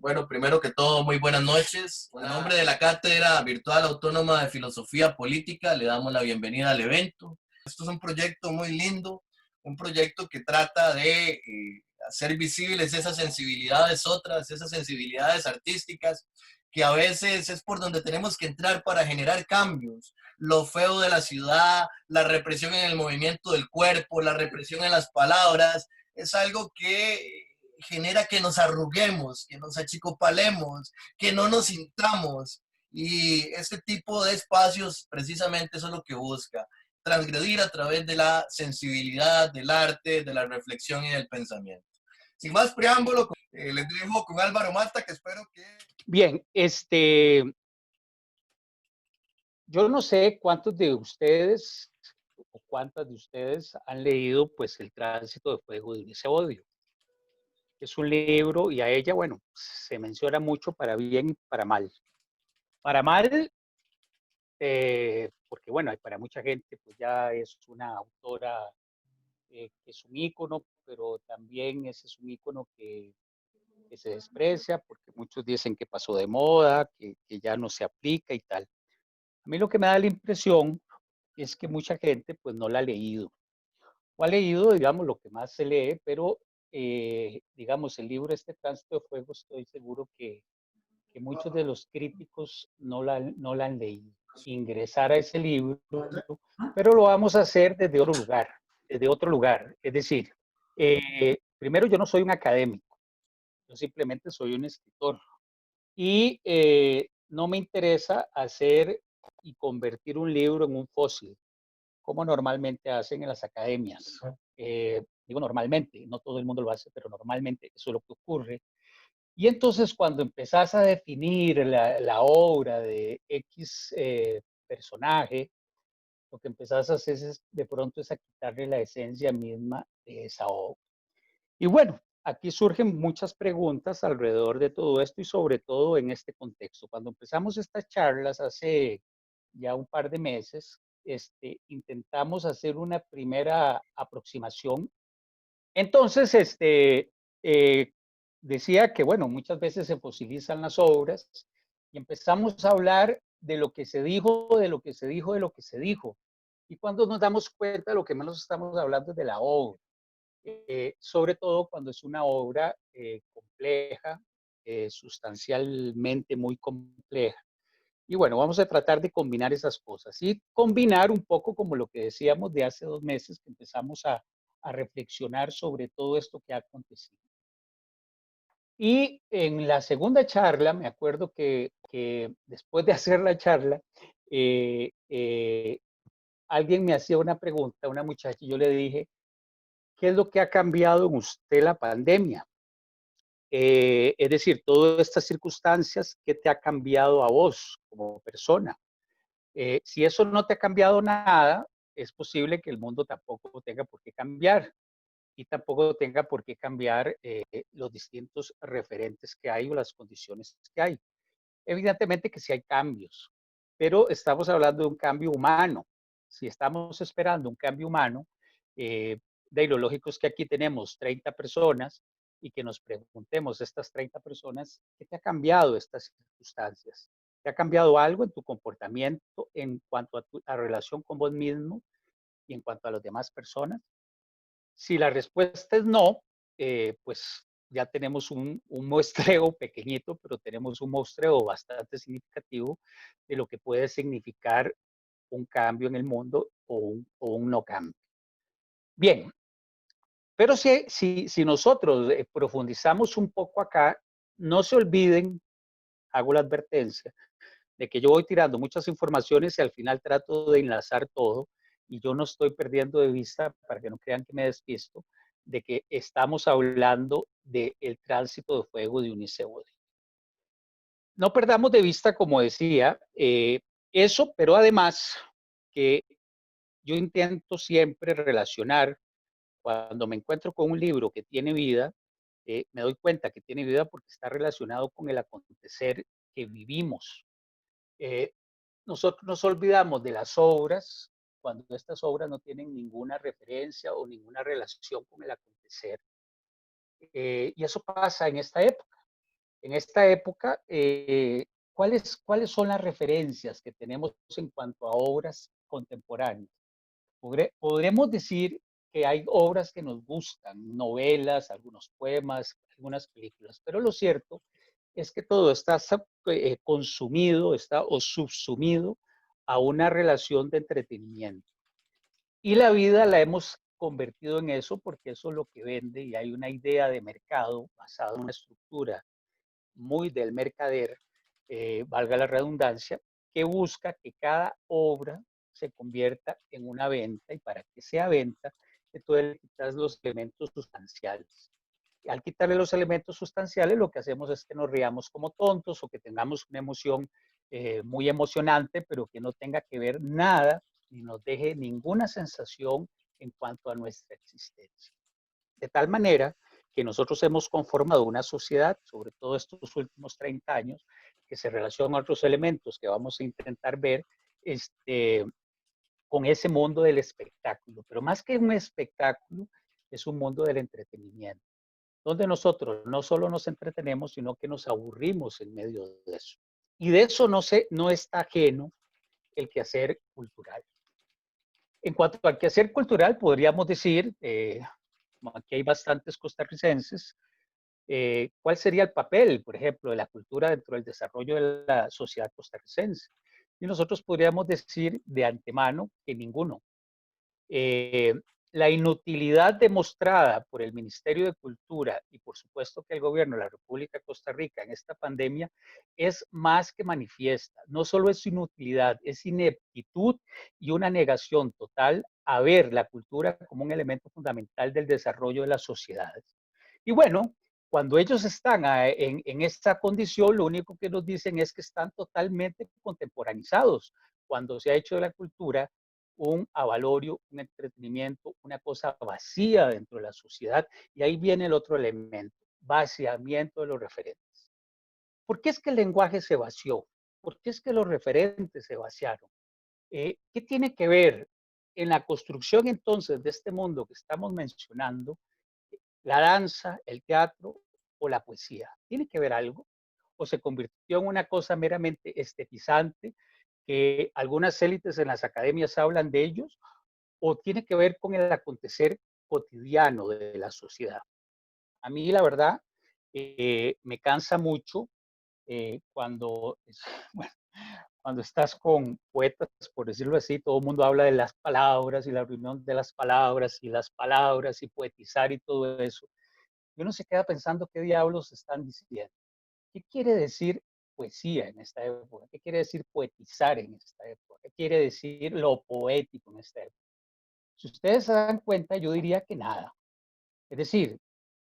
Bueno, primero que todo, muy buenas noches. En nombre de la Cátedra Virtual Autónoma de Filosofía Política, le damos la bienvenida al evento. Esto es un proyecto muy lindo, un proyecto que trata de hacer visibles esas sensibilidades otras, esas sensibilidades artísticas, que a veces es por donde tenemos que entrar para generar cambios. Lo feo de la ciudad, la represión en el movimiento del cuerpo, la represión en las palabras, es algo que genera que nos arruguemos, que nos achicopalemos, que no nos sintamos. Y este tipo de espacios precisamente eso es lo que busca, transgredir a través de la sensibilidad, del arte, de la reflexión y del pensamiento. Sin más preámbulo, les dejo con Álvaro Mata, que espero que... Bien, yo no sé cuántos de ustedes o cuántas de ustedes han leído pues El tránsito de fuego de ese odio. Es un libro y a ella, bueno, se menciona mucho para bien y para mal. Para mal, porque bueno, para mucha gente pues ya es una autora que es un ícono, pero también ese es un ícono que se desprecia porque muchos dicen que pasó de moda, que ya no se aplica y tal. A mí lo que me da la impresión es que mucha gente pues no la ha leído, o ha leído, digamos, lo que más se lee, pero digamos, el libro este Tránsito de Fuego, estoy seguro que muchos de los críticos no la han leído. Ingresar a ese libro, pero lo vamos a hacer desde otro lugar. Es decir, primero yo no soy un académico, yo simplemente soy un escritor y no me interesa hacer y convertir un libro en un fósil como normalmente hacen en las academias. Digo normalmente, no todo el mundo lo hace, pero normalmente eso es lo que ocurre. Y entonces cuando empezás a definir la obra de X personaje, lo que empezás a hacer es, de pronto es a quitarle la esencia misma de esa obra. Y bueno, aquí surgen muchas preguntas alrededor de todo esto y sobre todo en este contexto. Cuando empezamos estas charlas hace ya un par de meses, intentamos hacer una primera aproximación. Entonces, eh, decía que, bueno, muchas veces se fosilizan las obras y empezamos a hablar de lo que se dijo, de lo que se dijo, de lo que se dijo. Y cuando nos damos cuenta, lo que menos estamos hablando es de la obra, sobre todo cuando es una obra compleja, sustancialmente muy compleja. Y bueno, vamos a tratar de combinar esas cosas y combinar un poco como lo que decíamos de hace 2 meses que empezamos a reflexionar sobre todo esto que ha acontecido. Y en la segunda charla, me acuerdo que después de hacer la charla, eh, eh, alguien me hacía una pregunta, una muchacha, y yo le dije, ¿qué es lo que ha cambiado en usted la pandemia? Es decir, todas estas circunstancias, ¿qué te ha cambiado a vos como persona? Si eso no te ha cambiado nada, es posible que el mundo tampoco tenga por qué cambiar y tampoco tenga por qué cambiar los distintos referentes que hay o las condiciones que hay. Evidentemente que sí hay cambios, pero estamos hablando de un cambio humano. Si estamos esperando un cambio humano, de lo lógico es que aquí tenemos 30 personas y que nos preguntemos estas 30 personas, ¿qué te ha cambiado estas circunstancias? ¿Te ha cambiado algo en tu comportamiento en cuanto a tu relación con vos mismo y en cuanto a las demás personas? Si la respuesta es no, pues ya tenemos un muestreo pequeñito, pero tenemos un muestreo bastante significativo de lo que puede significar un cambio en el mundo o un no cambio. Bien, pero si nosotros profundizamos un poco acá, no se olviden, hago la advertencia, de que yo voy tirando muchas informaciones y al final trato de enlazar todo y yo no estoy perdiendo de vista, para que no crean que me despisto, de que estamos hablando del tránsito de fuego de Unicebo. No perdamos de vista, como decía, eso, pero además que yo intento siempre relacionar, cuando me encuentro con un libro que tiene vida, me doy cuenta que tiene vida porque está relacionado con el acontecer que vivimos. Eh, Nosotros nos olvidamos de las obras cuando estas obras no tienen ninguna referencia o ninguna relación con el acontecer. Y eso pasa en esta época. En esta época, ¿cuáles son las referencias que tenemos en cuanto a obras contemporáneas? Podremos decir que hay obras que nos gustan, novelas, algunos poemas, algunas películas, pero lo cierto es que todo está consumido, está o subsumido a una relación de entretenimiento. Y la vida la hemos convertido en eso porque eso es lo que vende y hay una idea de mercado basada en una estructura muy del mercader, valga la redundancia, que busca que cada obra se convierta en una venta y para que sea venta, tú le quitas los elementos sustanciales. Y al quitarle los elementos sustanciales, lo que hacemos es que nos riamos como tontos o que tengamos una emoción muy emocionante, pero que no tenga que ver nada ni nos deje ninguna sensación en cuanto a nuestra existencia. De tal manera que nosotros hemos conformado una sociedad, sobre todo estos últimos 30 años, que se relaciona a otros elementos que vamos a intentar ver con ese mundo del espectáculo. Pero más que un espectáculo, es un mundo del entretenimiento, donde nosotros no solo nos entretenemos, sino que nos aburrimos en medio de eso. Y de eso no está ajeno el quehacer cultural. En cuanto al quehacer cultural, podríamos decir, aquí hay bastantes costarricenses, ¿cuál sería el papel, por ejemplo, de la cultura dentro del desarrollo de la sociedad costarricense? Y nosotros podríamos decir de antemano que ninguno. Eh, la inutilidad demostrada por el Ministerio de Cultura y por supuesto que el gobierno de la República de Costa Rica en esta pandemia es más que manifiesta. No solo es inutilidad, es ineptitud y una negación total a ver la cultura como un elemento fundamental del desarrollo de las sociedades. Y bueno, cuando ellos están en esta condición, lo único que nos dicen es que están totalmente contemporanizados, cuando se ha hecho de la cultura un avalorio, un entretenimiento, una cosa vacía dentro de la sociedad. Y ahí viene el otro elemento, vaciamiento de los referentes. ¿Por qué es que el lenguaje se vació? ¿Por qué es que los referentes se vaciaron? ¿Qué tiene que ver en la construcción entonces de este mundo que estamos mencionando, la danza, el teatro o la poesía? ¿Tiene que ver algo? ¿O se convirtió en una cosa meramente estetizante que algunas élites en las academias hablan de ellos? ¿O tiene que ver con el acontecer cotidiano de la sociedad? A mí, la verdad, me cansa mucho cuando, bueno, cuando estás con poetas, por decirlo así, todo el mundo habla de las palabras y la reunión de las palabras y poetizar y todo eso. Y uno se queda pensando qué diablos están diciendo. ¿Qué quiere decir poesía en esta época? ¿Qué quiere decir poetizar en esta época? ¿Qué quiere decir lo poético en esta época? Si ustedes se dan cuenta, yo diría que nada. Es decir,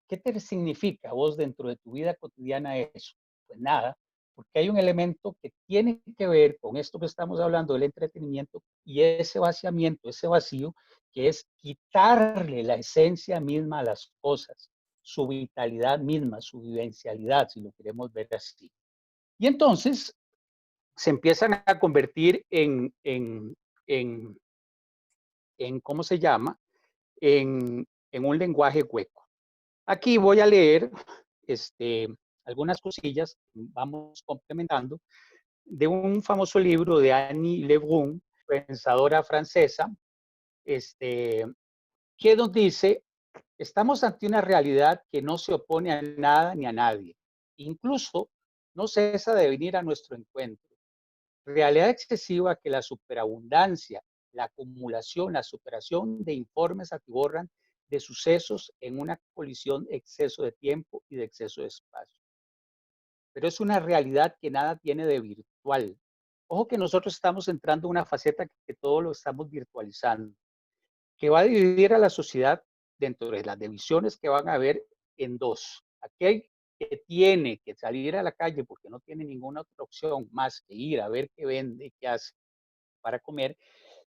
¿qué te significa a vos dentro de tu vida cotidiana eso? Pues nada, porque hay un elemento que tiene que ver con esto que estamos hablando del entretenimiento y ese vaciamiento, ese vacío, que es quitarle la esencia misma a las cosas, su vitalidad misma, su vivencialidad, si lo queremos ver así. Y entonces se empiezan a convertir en ¿cómo se llama? En un lenguaje hueco. Aquí voy a leer este, algunas cosillas, vamos complementando, de un famoso libro de Annie Lebrun, pensadora francesa, este, que nos dice, estamos ante una realidad que no se opone a nada ni a nadie, incluso no cesa de venir a nuestro encuentro. Realidad excesiva que la superabundancia, la acumulación, la superación de informes atiborran de sucesos en una colisión de exceso de tiempo y de exceso de espacio. Pero es una realidad que nada tiene de virtual. Ojo que nosotros estamos entrando en una faceta que todo lo estamos virtualizando, que va a dividir a la sociedad dentro de las divisiones que van a haber en dos. Aquel que tiene que salir a la calle porque no tiene ninguna otra opción más que ir a ver qué vende, qué hace para comer,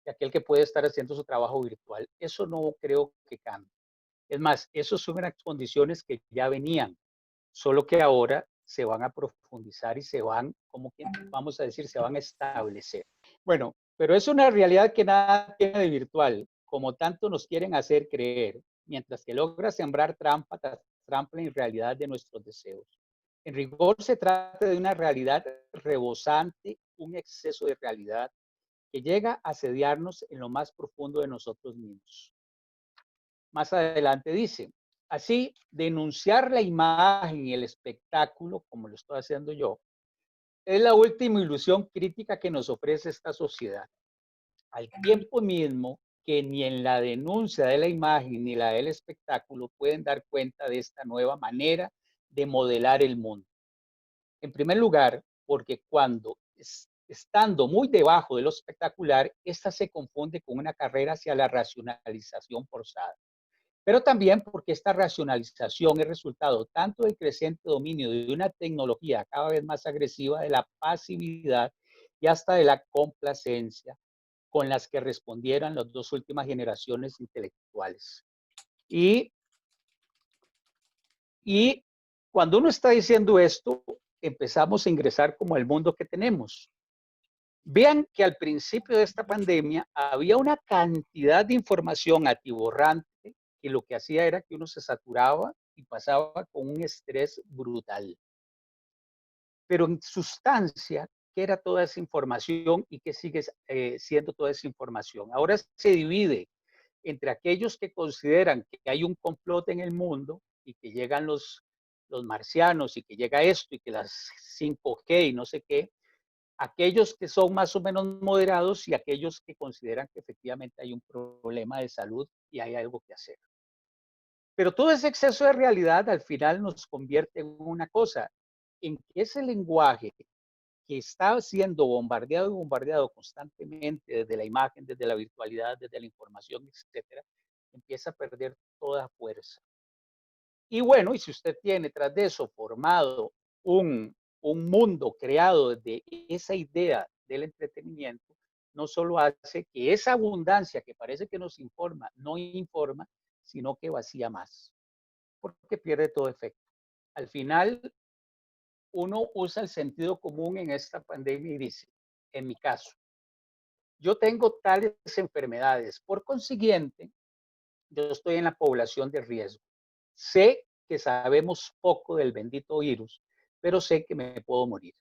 y aquel que puede estar haciendo su trabajo virtual. Eso no creo que cambie. Es más, esas son unas condiciones que ya venían, solo que ahora se van a profundizar y se van, como que vamos a decir, se van a establecer. Bueno, pero es una realidad que nada tiene de virtual, como tanto nos quieren hacer creer, mientras que logra sembrar trampa tras trampa en realidad de nuestros deseos. En rigor se trata de una realidad rebosante, un exceso de realidad que llega a asediarnos en lo más profundo de nosotros mismos. Más adelante dice, así, denunciar la imagen y el espectáculo, como lo estoy haciendo yo, es la última ilusión crítica que nos ofrece esta sociedad. Al tiempo mismo que ni en la denuncia de la imagen ni la del espectáculo pueden dar cuenta de esta nueva manera de modelar el mundo. En primer lugar, porque cuando estando muy debajo de lo espectacular, esta se confunde con una carrera hacia la racionalización forzada. Pero también porque esta racionalización es resultado tanto del creciente dominio de una tecnología cada vez más agresiva, de la pasividad y hasta de la complacencia con las que respondieron las dos últimas generaciones intelectuales. Y, y cuando uno está diciendo esto, empezamos a ingresar como al mundo que tenemos. Vean que al principio de esta pandemia había una cantidad de información atiborrante que lo que hacía era que uno se saturaba y pasaba con un estrés brutal. Pero en sustancia, ¿qué era toda esa información y qué sigue siendo toda esa información? Ahora se divide entre aquellos que consideran que hay un complot en el mundo y que llegan los marcianos y que llega esto y que las 5G y no sé qué, aquellos que son más o menos moderados y aquellos que consideran que efectivamente hay un problema de salud y hay algo que hacer. Pero todo ese exceso de realidad al final nos convierte en una cosa, en que ese lenguaje que está siendo bombardeado y bombardeado constantemente desde la imagen, desde la virtualidad, desde la información, etcétera, empieza a perder toda fuerza. Y bueno, y si usted tiene tras de eso formado un mundo creado de esa idea del entretenimiento, no solo hace que esa abundancia que parece que nos informa, no informa, sino que vacía más, porque pierde todo efecto. Al final, uno usa el sentido común en esta pandemia y dice, en mi caso, yo tengo tales enfermedades, por consiguiente, yo estoy en la población de riesgo. Sé que sabemos poco del bendito virus, pero sé que me puedo morir.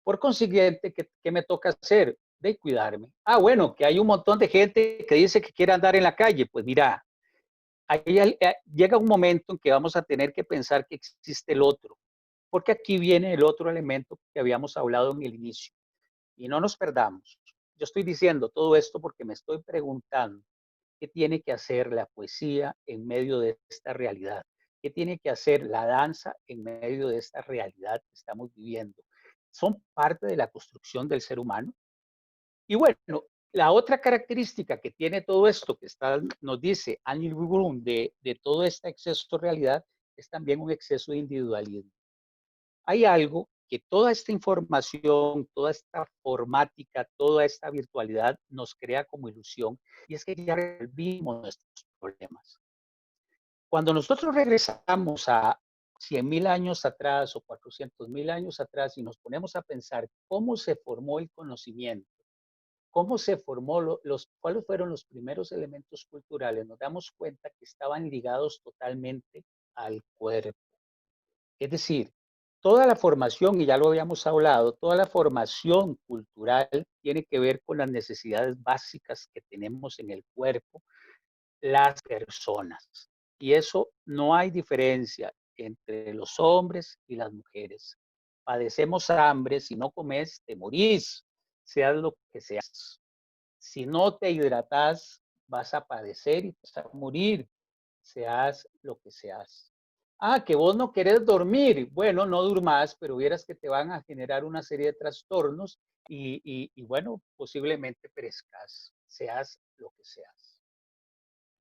Por consiguiente, ¿qué me toca hacer? De cuidarme. Ah, bueno, que hay un montón de gente que dice que quiere andar en la calle. Pues mira, llega un momento en que vamos a tener que pensar que existe el otro, porque aquí viene el otro elemento que habíamos hablado en el inicio. Y no nos perdamos. Yo estoy diciendo todo esto porque me estoy preguntando qué tiene que hacer la poesía en medio de esta realidad, qué tiene que hacer la danza en medio de esta realidad que estamos viviendo. Son parte de la construcción del ser humano. Y bueno, la otra característica que tiene todo esto que nos dice Anil Gurung de todo este exceso de realidad es también un exceso de individualismo. Hay algo que toda esta información, toda esta formática, toda esta virtualidad nos crea como ilusión, y es que ya resolvimos nuestros problemas. Cuando nosotros regresamos a 100.000 años atrás o 400.000 años atrás y nos ponemos a pensar cómo se formó el conocimiento, cómo se formó, cuáles fueron los primeros elementos culturales, nos damos cuenta que estaban ligados totalmente al cuerpo. Es decir, toda la formación, y ya lo habíamos hablado, toda la formación cultural tiene que ver con las necesidades básicas que tenemos en el cuerpo las personas. Y eso no hay diferencia entre los hombres y las mujeres. Padecemos hambre, si no comes, te morís, seas lo que seas. Si no te hidratas, vas a padecer y vas a morir, seas lo que seas. Ah, que vos no querés dormir. Bueno, no durmas, pero vieras que te van a generar una serie de trastornos y bueno, posiblemente perezcas, seas lo que seas.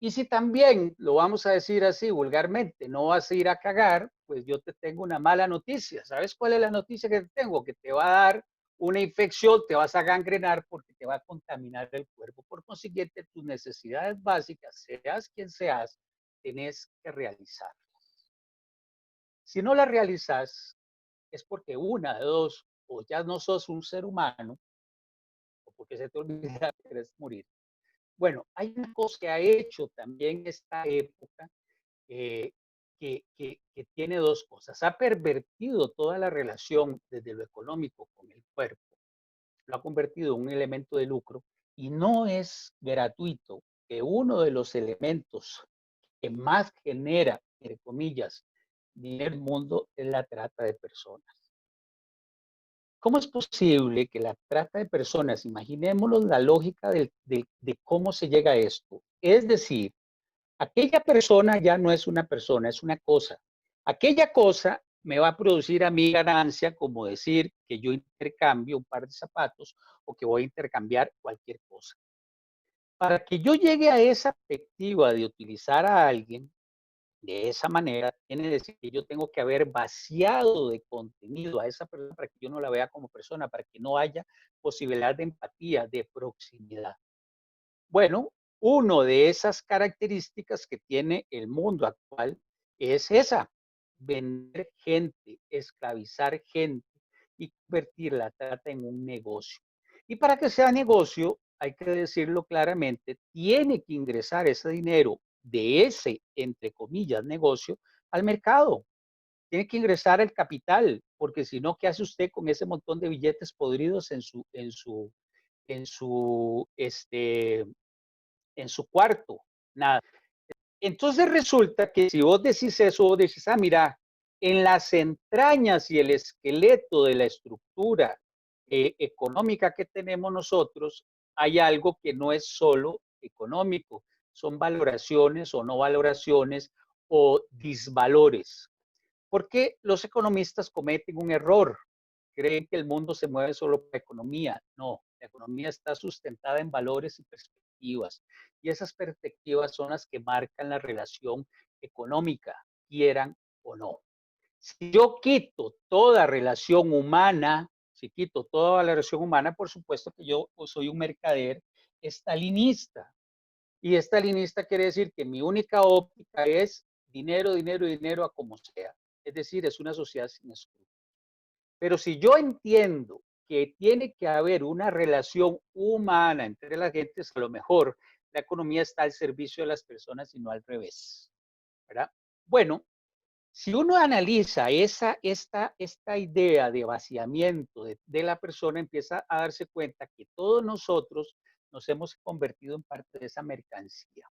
Y si también, lo vamos a decir así vulgarmente, no vas a ir a cagar, pues yo te tengo una mala noticia. ¿Sabes cuál es la noticia que te tengo? Que te va a dar una infección, te vas a gangrenar porque te va a contaminar el cuerpo. Por consiguiente, tus necesidades básicas, seas quien seas, tenés que realizar. Si no las realizas, es porque una de dos, o ya no sos un ser humano, o porque se te olvida que querés morir. Bueno, hay una cosa que ha hecho también esta época, eh, que tiene dos cosas. Ha pervertido toda la relación desde lo económico con el cuerpo, lo ha convertido en un elemento de lucro y no es gratuito que uno de los elementos que más genera, entre comillas, dinero en el mundo es la trata de personas. ¿Cómo es posible que la trata de personas, imaginémonos la lógica de cómo se llega a esto? Es decir, aquella persona ya no es una persona, es una cosa. Aquella cosa me va a producir a mí ganancia, como decir que yo intercambio un par de zapatos o que voy a intercambiar cualquier cosa. Para que yo llegue a esa perspectiva de utilizar a alguien de esa manera, tiene que decir que yo tengo que haber vaciado de contenido a esa persona para que yo no la vea como persona, para que no haya posibilidad de empatía, de proximidad. Bueno, una de esas características que tiene el mundo actual es esa, vender gente, esclavizar gente y convertir la trata en un negocio. Y para que sea negocio, hay que decirlo claramente, tiene que ingresar ese dinero de ese, entre comillas, negocio al mercado. Tiene que ingresar el capital, porque si no, ¿qué hace usted con ese montón de billetes podridos en su cuarto? Nada. Entonces resulta que si vos decís eso, vos decís, mira, en las entrañas y el esqueleto de la estructura económica que tenemos nosotros, hay algo que no es solo económico, son valoraciones o no valoraciones o disvalores. Porque los economistas cometen un error, creen que el mundo se mueve solo por economía. No, la economía está sustentada en valores y perspectivas. Y esas perspectivas son las que marcan la relación económica, quieran o no. Si yo quito toda relación humana, si quito toda la relación humana, por supuesto que yo soy un mercader estalinista. Y estalinista quiere decir que mi única óptica es dinero, dinero, dinero a como sea. Es decir, es una sociedad sin escrúpulos. Pero si yo entiendo que tiene que haber una relación humana entre las gentes, a lo mejor la economía está al servicio de las personas y no al revés, ¿verdad? Bueno, si uno analiza esta idea de vaciamiento de la persona, empieza a darse cuenta que todos nosotros nos hemos convertido en parte de esa mercancía.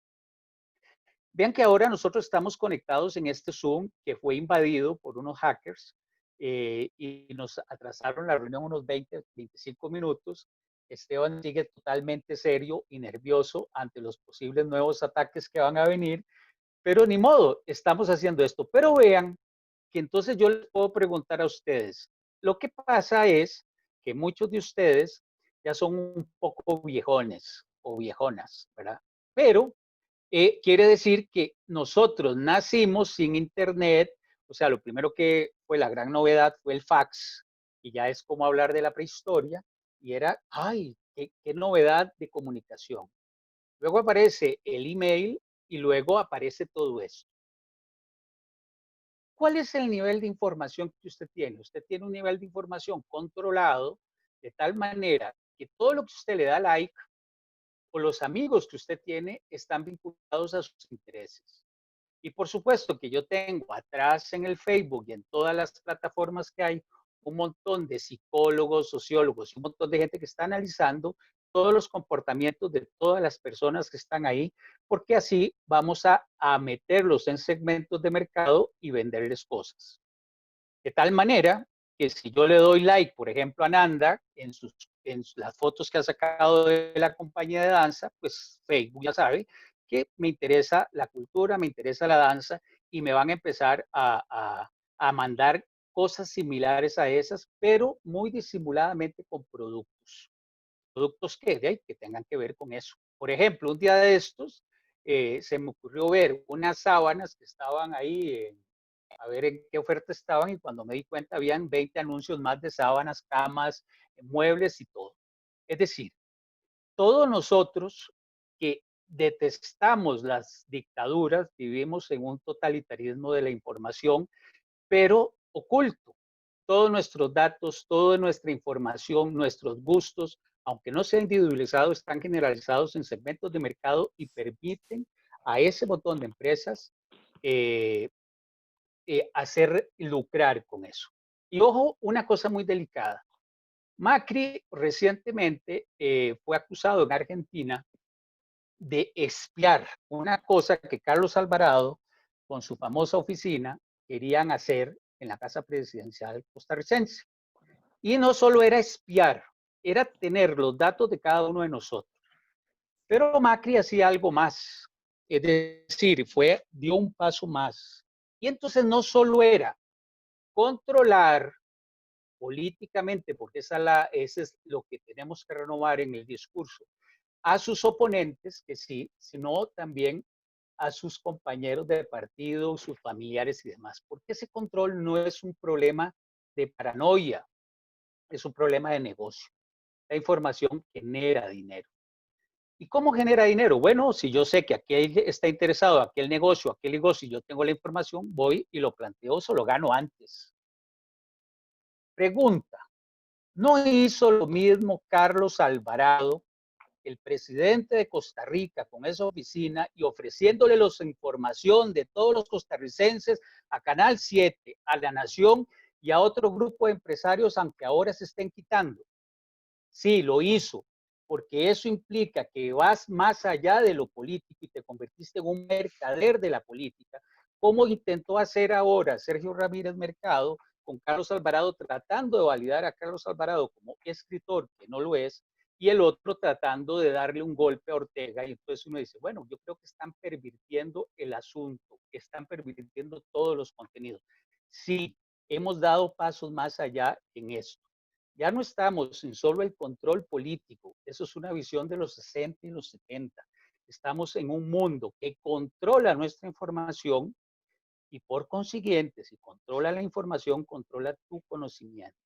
Vean que ahora nosotros estamos conectados en este Zoom que fue invadido por unos hackers y nos atrasaron la reunión unos 20, 25 minutos. Esteban sigue totalmente serio y nervioso ante los posibles nuevos ataques que van a venir, pero ni modo, estamos haciendo esto. Pero vean que entonces yo les puedo preguntar a ustedes, lo que pasa es que muchos de ustedes ya son un poco viejones o viejonas, ¿verdad? Pero quiere decir que nosotros nacimos sin internet, o sea, lo primero que fue la gran novedad fue el fax, y ya es como hablar de la prehistoria, y era, ay, qué novedad de comunicación. Luego aparece el email y luego aparece todo esto. ¿Cuál es el nivel de información que usted tiene? Usted tiene un nivel de información controlado de tal manera que todo lo que usted le da like o los amigos que usted tiene están vinculados a sus intereses. Y por supuesto que yo tengo atrás en el Facebook y en todas las plataformas que hay un montón de psicólogos, sociólogos y un montón de gente que está analizando todos los comportamientos de todas las personas que están ahí, porque así vamos a meterlos en segmentos de mercado y venderles cosas. De tal manera que si yo le doy like, por ejemplo, a Nanda en las fotos que ha sacado de la compañía de danza, pues Facebook ya sabe que me interesa la cultura, me interesa la danza y me van a empezar a mandar cosas similares a esas, pero muy disimuladamente con productos. ¿Productos qué? Que tengan que ver con eso. Por ejemplo, un día de estos se me ocurrió ver unas sábanas que estaban ahí a ver en qué oferta estaban y cuando me di cuenta habían 20 anuncios más de sábanas, camas, muebles y todo. Es decir, todos nosotros que detestamos las dictaduras vivimos en un totalitarismo de la información, pero oculto. Todos nuestros datos, toda nuestra información, nuestros gustos, aunque no sea individualizado, están generalizados en segmentos de mercado y permiten a ese montón de empresas hacer lucrar con eso. Y ojo, una cosa muy delicada. Macri recientemente fue acusado en Argentina de espiar una cosa que Carlos Alvarado, con su famosa oficina, querían hacer en la Casa Presidencial costarricense. Y no solo era espiar, era tener los datos de cada uno de nosotros. Pero Macri hacía algo más, es decir, dio un paso más. Y entonces no solo era controlar políticamente, porque ese es lo que tenemos que renovar en el discurso, a sus oponentes, que sí, sino también a sus compañeros de partido, sus familiares y demás, porque ese control no es un problema de paranoia, es un problema de negocio. La información genera dinero. ¿Y cómo genera dinero? Bueno, si yo sé que aquel está interesado, aquel negocio, y yo tengo la información, voy y lo planteo, se lo gano antes. Pregunta, ¿no hizo lo mismo Carlos Alvarado, el presidente de Costa Rica, con esa oficina y ofreciéndole la información de todos los costarricenses a Canal 7, a La Nación y a otro grupo de empresarios, aunque ahora se estén quitando? Sí, lo hizo, porque eso implica que vas más allá de lo político y te convertiste en un mercader de la política, como intentó hacer ahora Sergio Ramírez Mercado con Carlos Alvarado, tratando de validar a Carlos Alvarado como escritor, que no lo es, y el otro tratando de darle un golpe a Ortega. Y entonces uno dice, bueno, yo creo que están pervirtiendo el asunto, que están pervirtiendo todos los contenidos. Sí, hemos dado pasos más allá en esto. Ya no estamos en solo el control político, eso es una visión de los 60 y los 70. Estamos en un mundo que controla nuestra información y por consiguiente, si controla la información, controla tu conocimiento.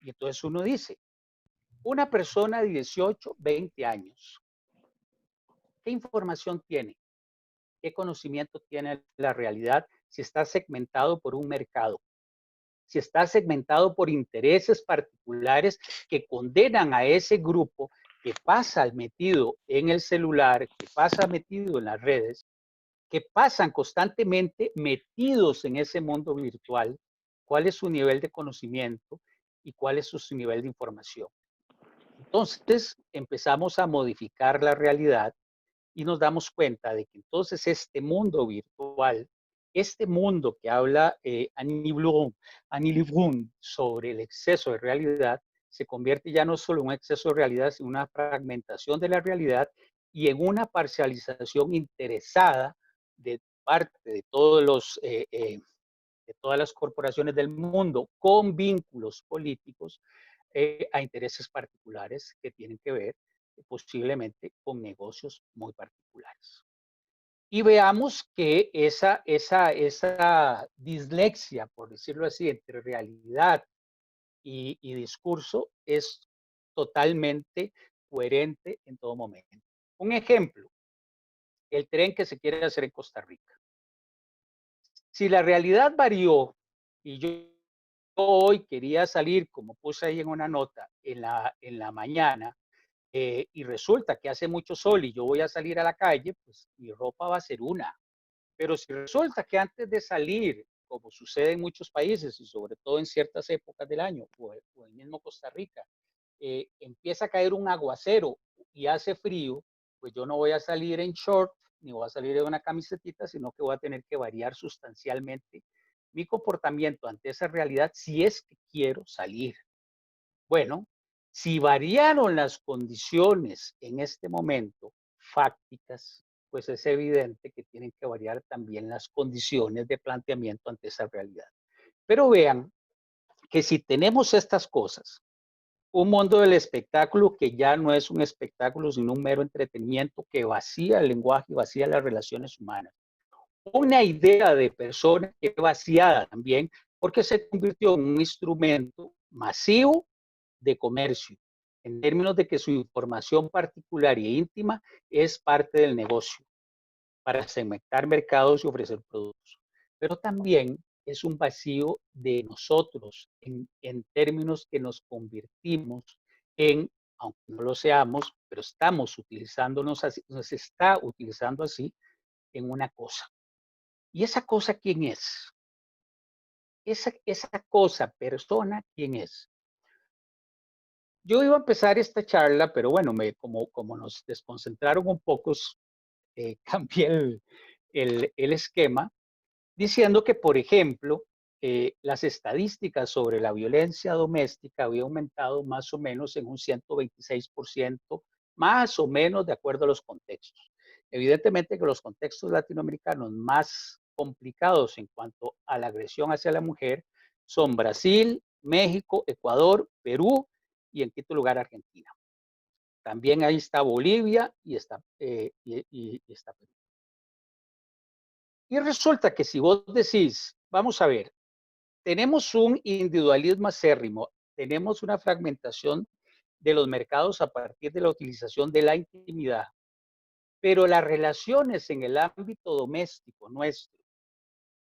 Y entonces uno dice, una persona de 18, 20 años, ¿qué información tiene? ¿Qué conocimiento tiene de la realidad si está segmentado por un mercado? Si está segmentado por intereses particulares que condenan a ese grupo que pasa metido en el celular, que pasa metido en las redes, que pasan constantemente metidos en ese mundo virtual, cuál es su nivel de conocimiento y cuál es su nivel de información. Entonces empezamos a modificar la realidad y nos damos cuenta de que entonces este mundo virtual, este mundo que habla Annie Lebrun sobre el exceso de realidad, se convierte ya no solo en un exceso de realidad, sino en una fragmentación de la realidad y en una parcialización interesada de parte de de todas las corporaciones del mundo con vínculos políticos a intereses particulares que tienen que ver posiblemente con negocios muy particulares. Y veamos que esa dislexia, por decirlo así, entre realidad y discurso es totalmente coherente en todo momento. Un ejemplo, el tren que se quiere hacer en Costa Rica. Si la realidad varió y yo hoy quería salir, como puse ahí en una nota, en la mañana, y resulta que hace mucho sol y yo voy a salir a la calle, pues mi ropa va a ser una. Pero si resulta que antes de salir, como sucede en muchos países y sobre todo en ciertas épocas del año, o en mismo Costa Rica, empieza a caer un aguacero y hace frío, pues yo no voy a salir en short ni voy a salir en una camisetita, sino que voy a tener que variar sustancialmente mi comportamiento ante esa realidad si es que quiero salir. Bueno, si variaron las condiciones en este momento fácticas, pues es evidente que tienen que variar también las condiciones de planteamiento ante esa realidad. Pero vean que si tenemos estas cosas, un mundo del espectáculo que ya no es un espectáculo, sino un mero entretenimiento que vacía el lenguaje y vacía las relaciones humanas. Una idea de persona que vaciada también porque se convirtió en un instrumento masivo de comercio, en términos de que su información particular e íntima es parte del negocio para segmentar mercados y ofrecer productos. Pero también es un vacío de nosotros en términos que nos convertimos en, aunque no lo seamos, pero estamos utilizándonos así, nos está utilizando así en una cosa. ¿Y esa cosa quién es? esa cosa, persona, ¿quién es? Yo iba a empezar esta charla, pero bueno, como nos desconcentraron un poco, cambié el esquema diciendo que, por ejemplo, las estadísticas sobre la violencia doméstica había aumentado más o menos en un 126%, más o menos de acuerdo a los contextos. Evidentemente que los contextos latinoamericanos más complicados en cuanto a la agresión hacia la mujer son Brasil, México, Ecuador, Perú y en quinto lugar Argentina. También ahí está Bolivia y está Perú. Y resulta que si vos decís, vamos a ver, tenemos un individualismo acérrimo, tenemos una fragmentación de los mercados a partir de la utilización de la intimidad, pero las relaciones en el ámbito doméstico nuestro,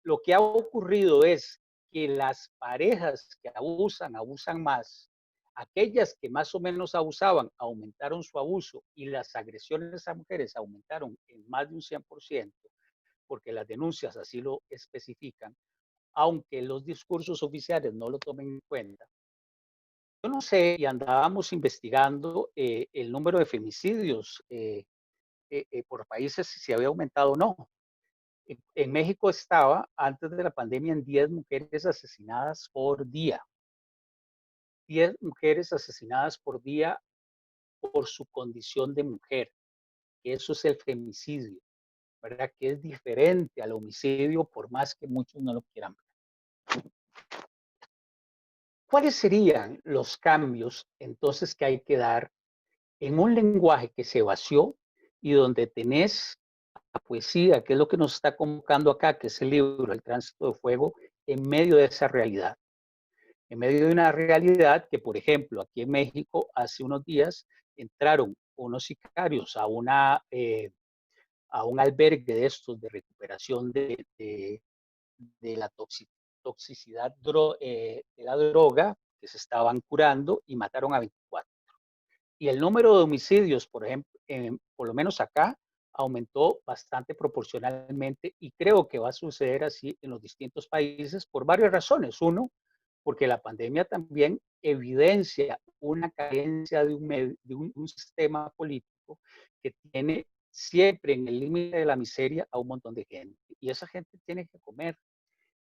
lo que ha ocurrido es que las parejas que abusan más, aquellas que más o menos abusaban, aumentaron su abuso y las agresiones a mujeres aumentaron en más de un 100%, porque las denuncias así lo especifican, aunque los discursos oficiales no lo tomen en cuenta. Yo no sé, y andábamos investigando el número de femicidios por países, si había aumentado o no. En México estaba, antes de la pandemia, en 10 mujeres asesinadas por día. 10 mujeres asesinadas por día por su condición de mujer. Eso es el femicidio, ¿verdad? Que es diferente al homicidio, por más que muchos no lo quieran ver. ¿Cuáles serían los cambios entonces que hay que dar en un lenguaje que se vació y donde tenés la poesía, que es lo que nos está convocando acá, que es el libro El Tránsito de Fuego, en medio de esa realidad? En medio de una realidad que, por ejemplo, aquí en México, hace unos días entraron unos sicarios a un albergue de estos de recuperación de la toxicidad de la droga que se estaban curando y mataron a 24. Y el número de homicidios, por ejemplo, por lo menos acá, aumentó bastante proporcionalmente y creo que va a suceder así en los distintos países por varias razones. Uno, porque la pandemia también evidencia una carencia de un sistema político que tiene siempre en el límite de la miseria a un montón de gente. Y esa gente tiene que comer.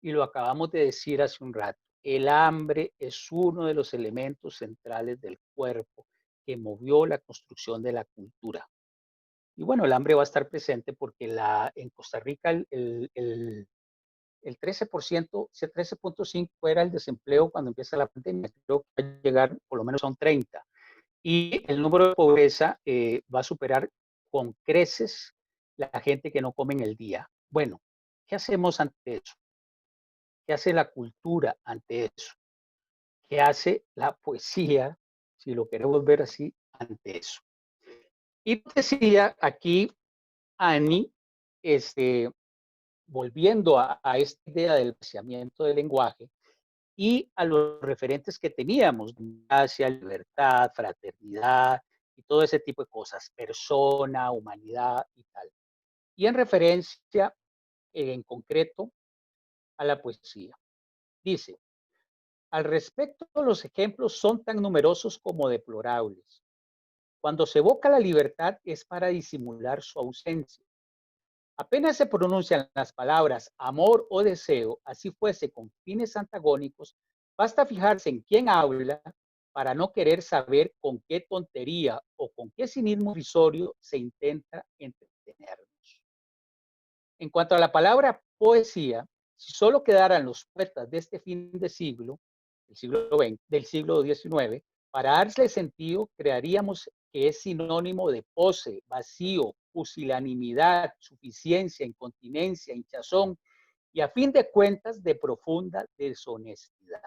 Y lo acabamos de decir hace un rato. El hambre es uno de los elementos centrales del cuerpo que movió la construcción de la cultura. Y bueno, el hambre va a estar presente porque en Costa Rica el 13%, ese 13.5 era el desempleo cuando empieza la pandemia. Creo que va a llegar por lo menos a un 30. Y el número de pobreza va a superar con creces la gente que no come en el día. Bueno, ¿qué hacemos ante eso? ¿Qué hace la cultura ante eso? ¿Qué hace la poesía, si lo queremos ver así, ante eso? Y decía aquí Annie, este, volviendo a esta idea del vaciamiento del lenguaje y a los referentes que teníamos, democracia, libertad, fraternidad y todo ese tipo de cosas, persona, humanidad y tal. Y en referencia en concreto a la poesía. Dice, al respecto, los ejemplos son tan numerosos como deplorables. Cuando se evoca la libertad es para disimular su ausencia. Apenas se pronuncian las palabras amor o deseo, así fuese con fines antagónicos, basta fijarse en quién habla para no querer saber con qué tontería o con qué cinismo risorio se intenta entretenernos. En cuanto a la palabra poesía, si solo quedaran los poetas de este fin de siglo, del siglo XIX, para darle sentido, crearíamos que es sinónimo de pose, vacío, pusilanimidad, suficiencia, incontinencia, hinchazón y a fin de cuentas de profunda deshonestidad.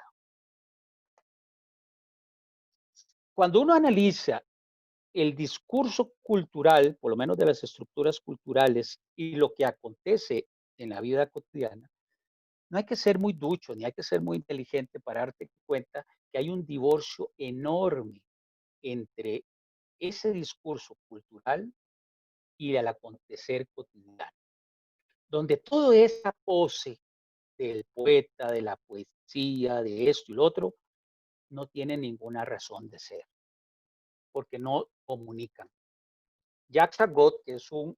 Cuando uno analiza el discurso cultural, por lo menos de las estructuras culturales y lo que acontece en la vida cotidiana, no hay que ser muy ducho ni hay que ser muy inteligente para darte cuenta que hay un divorcio enorme entre ese discurso cultural y el acontecer cotidiano, donde toda esa pose del poeta, de la poesía, de esto y lo otro, no tienen ninguna razón de ser, porque no comunican. Jacques Argot, que es un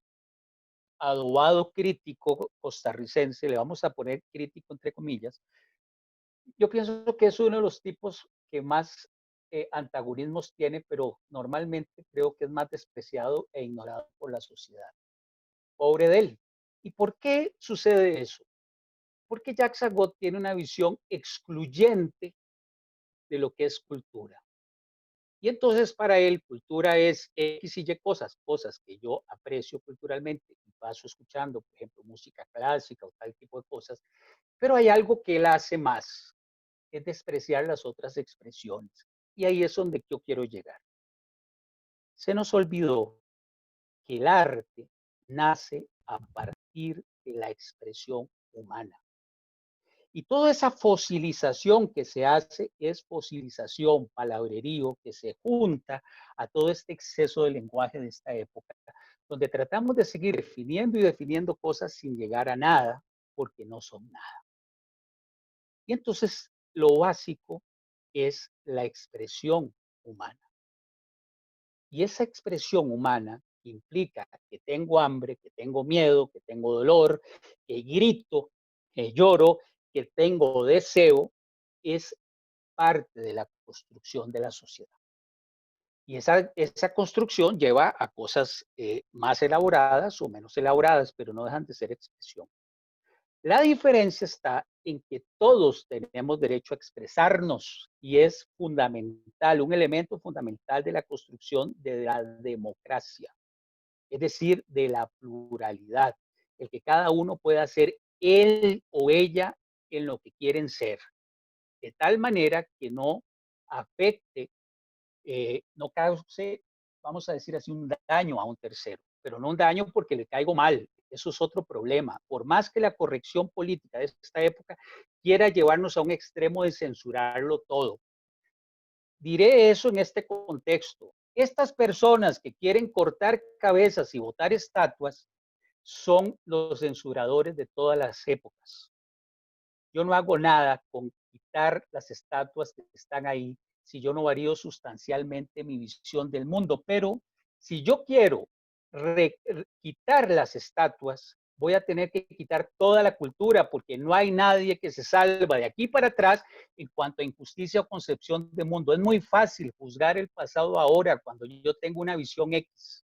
adobado crítico costarricense, le vamos a poner crítico entre comillas, yo pienso que es uno de los tipos que más antagonismos tiene, pero normalmente creo que es más despreciado e ignorado por la sociedad. Pobre de él. ¿Y por qué sucede eso? Porque Jacques Argot tiene una visión excluyente de lo que es cultura. Y entonces para él cultura es X y Y cosas, cosas que yo aprecio culturalmente y paso escuchando, por ejemplo, música clásica o tal tipo de cosas, pero hay algo que él hace más, es despreciar las otras expresiones. Y ahí es donde yo quiero llegar. Se nos olvidó que el arte nace a partir de la expresión humana. Y toda esa fosilización que se hace es fosilización, palabrerío, que se junta a todo este exceso de lenguaje de esta época, donde tratamos de seguir definiendo y definiendo cosas sin llegar a nada, porque no son nada. Y entonces lo básico es la expresión humana. Y esa expresión humana implica que tengo hambre, que tengo miedo, que tengo dolor, que grito, que lloro, que tengo deseo, es parte de la construcción de la sociedad. Y esa construcción lleva a cosas más elaboradas o menos elaboradas, pero no dejan de ser expresión. La diferencia está en que todos tenemos derecho a expresarnos y es fundamental, un elemento fundamental de la construcción de la democracia, es decir, de la pluralidad, el que cada uno pueda ser él o ella en lo que quieren ser, de tal manera que no afecte, no cause, vamos a decir así, un daño a un tercero, pero no un daño porque le caigo mal. Eso es otro problema. Por más que la corrección política de esta época quiera llevarnos a un extremo de censurarlo todo. Diré eso en este contexto. Estas personas que quieren cortar cabezas y botar estatuas son los censuradores de todas las épocas. Yo no hago nada con quitar las estatuas que están ahí si yo no varío sustancialmente mi visión del mundo. Pero si yo quiero quitar las estatuas, voy a tener que quitar toda la cultura porque no hay nadie que se salva de aquí para atrás en cuanto a injusticia o concepción de mundo. Es muy fácil juzgar el pasado ahora cuando yo tengo una visión X.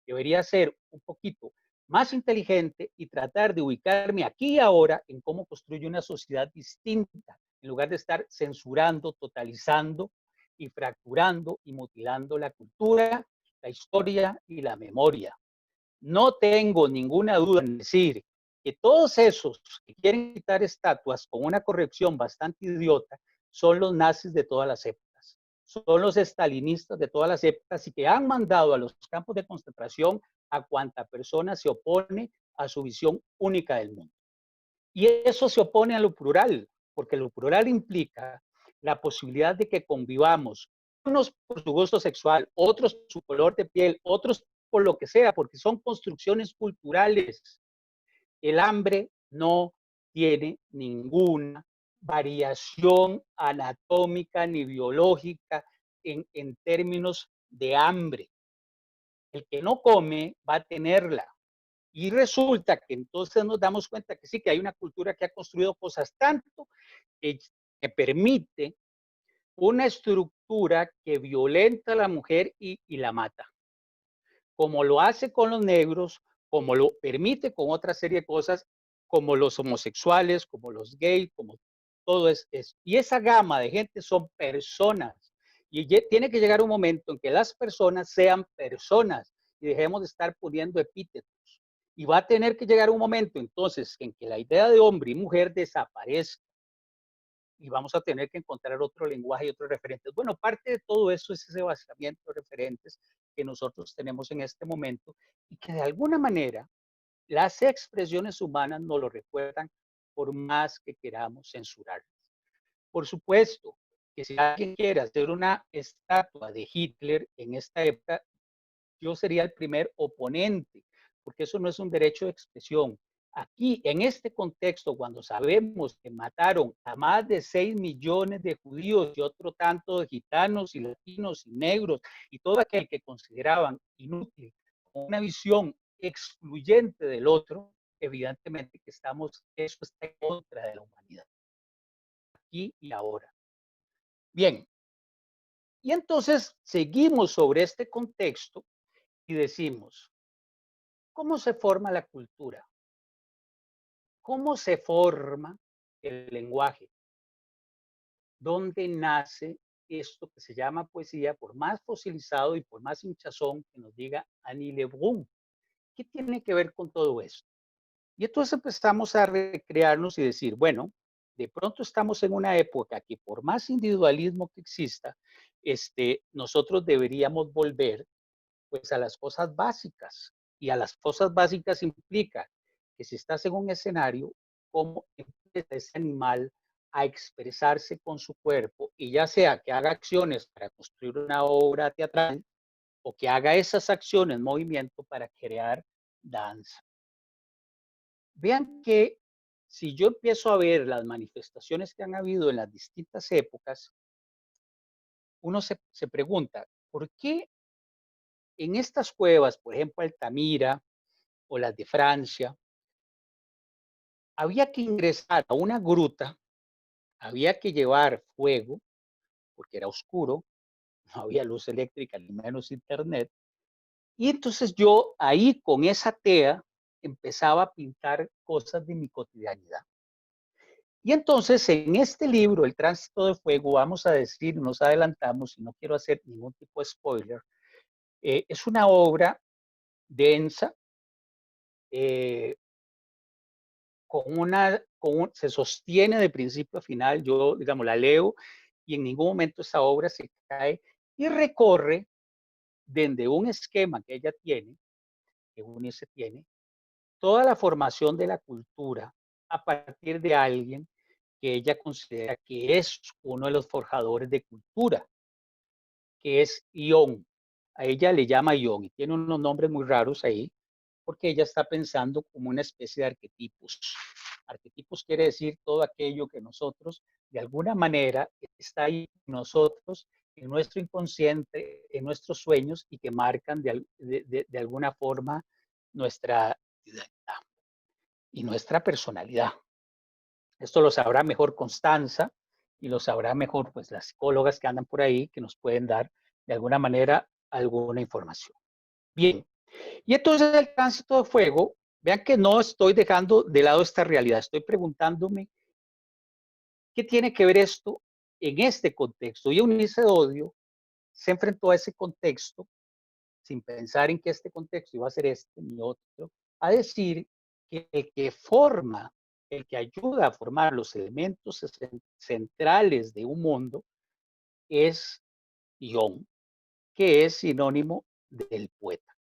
Debería ser un poquito más inteligente y tratar de ubicarme aquí y ahora en cómo construye una sociedad distinta, en lugar de estar censurando, totalizando y fracturando y mutilando la cultura, la historia y la memoria. No tengo ninguna duda en decir que todos esos que quieren quitar estatuas con una corrección bastante idiota son los nazis de todas las épocas, son los estalinistas de todas las épocas y que han mandado a los campos de concentración a cuanta persona se opone a su visión única del mundo. Y eso se opone a lo plural, porque lo plural implica la posibilidad de que convivamos, unos por su gusto sexual, otros por su color de piel, otros por lo que sea, porque son construcciones culturales. El hambre no tiene ninguna variación anatómica ni biológica en términos de hambre. El que no come va a tenerla. Y resulta que entonces nos damos cuenta que sí, que hay una cultura que ha construido cosas tanto que permite una estructura que violenta a la mujer y la mata, como lo hace con los negros, como lo permite con otra serie de cosas, como los homosexuales, como los gays, como todo es. Y esa gama de gente son personas. Y tiene que llegar un momento en que las personas sean personas y dejemos de estar poniendo epítetos. Y va a tener que llegar un momento entonces en que la idea de hombre y mujer desaparezca y vamos a tener que encontrar otro lenguaje y otros referentes. Bueno, parte de todo eso es ese vaciamiento de referentes que nosotros tenemos en este momento y que de alguna manera las expresiones humanas nos lo recuerdan por más que queramos censurarlas. Por supuesto que si alguien quiere hacer una estatua de Hitler en esta época, yo sería el primer oponente, porque eso no es un derecho de expresión, Aquí, en este contexto, cuando sabemos que mataron a más de 6 millones de judíos y otro tanto de gitanos y latinos y negros y todo aquel que consideraban inútil, con una visión excluyente del otro, evidentemente que eso está en contra de la humanidad, aquí y ahora. Bien, y entonces seguimos sobre este contexto y decimos, ¿cómo se forma la cultura? ¿Cómo se forma el lenguaje? ¿Dónde nace esto que se llama poesía, por más fosilizado y por más hinchazón que nos diga Annie Lebrun? ¿Qué tiene que ver con todo esto? Y entonces empezamos a recrearnos y decir, bueno, de pronto estamos en una época que por más individualismo que exista, nosotros deberíamos volver pues a las cosas básicas. Y a las cosas básicas implica que si estás en un escenario, cómo empieza ese animal a expresarse con su cuerpo, y ya sea que haga acciones para construir una obra teatral o que haga esas acciones, movimiento para crear danza. Vean que si yo empiezo a ver las manifestaciones que han habido en las distintas épocas, uno se pregunta, ¿por qué en estas cuevas, por ejemplo, Altamira o las de Francia, había que ingresar a una gruta, había que llevar fuego, porque era oscuro, no había luz eléctrica ni menos internet, y entonces yo ahí con esa tea empezaba a pintar cosas de mi cotidianidad. Y entonces en este libro, El Tránsito de Fuego, vamos a decir, nos adelantamos, y no quiero hacer ningún tipo de spoiler, es una obra densa, eh, se sostiene de principio a final, yo, digamos, la leo y en ningún momento esa obra se cae y recorre desde un esquema que ella tiene, que UNICEF tiene, toda la formación de la cultura a partir de alguien que ella considera que es uno de los forjadores de cultura, que es Ion. A ella le llama Ion y tiene unos nombres muy raros ahí, porque ella está pensando como una especie de arquetipos. Arquetipos quiere decir todo aquello que nosotros, de alguna manera, está ahí en nosotros, en nuestro inconsciente, en nuestros sueños y que marcan de alguna forma nuestra identidad y nuestra personalidad. Esto lo sabrá mejor Constanza y lo sabrá mejor pues las psicólogas que andan por ahí que nos pueden dar de alguna manera alguna información. Bien, y entonces el tránsito de fuego, vean que no estoy dejando de lado esta realidad, estoy preguntándome qué tiene que ver esto en este contexto. Y Eunice Odio se enfrentó a ese contexto sin pensar en que este contexto iba a ser este ni otro, a decir que el que forma, el que ayuda a formar los elementos centrales de un mundo es Ion, que es sinónimo del poeta.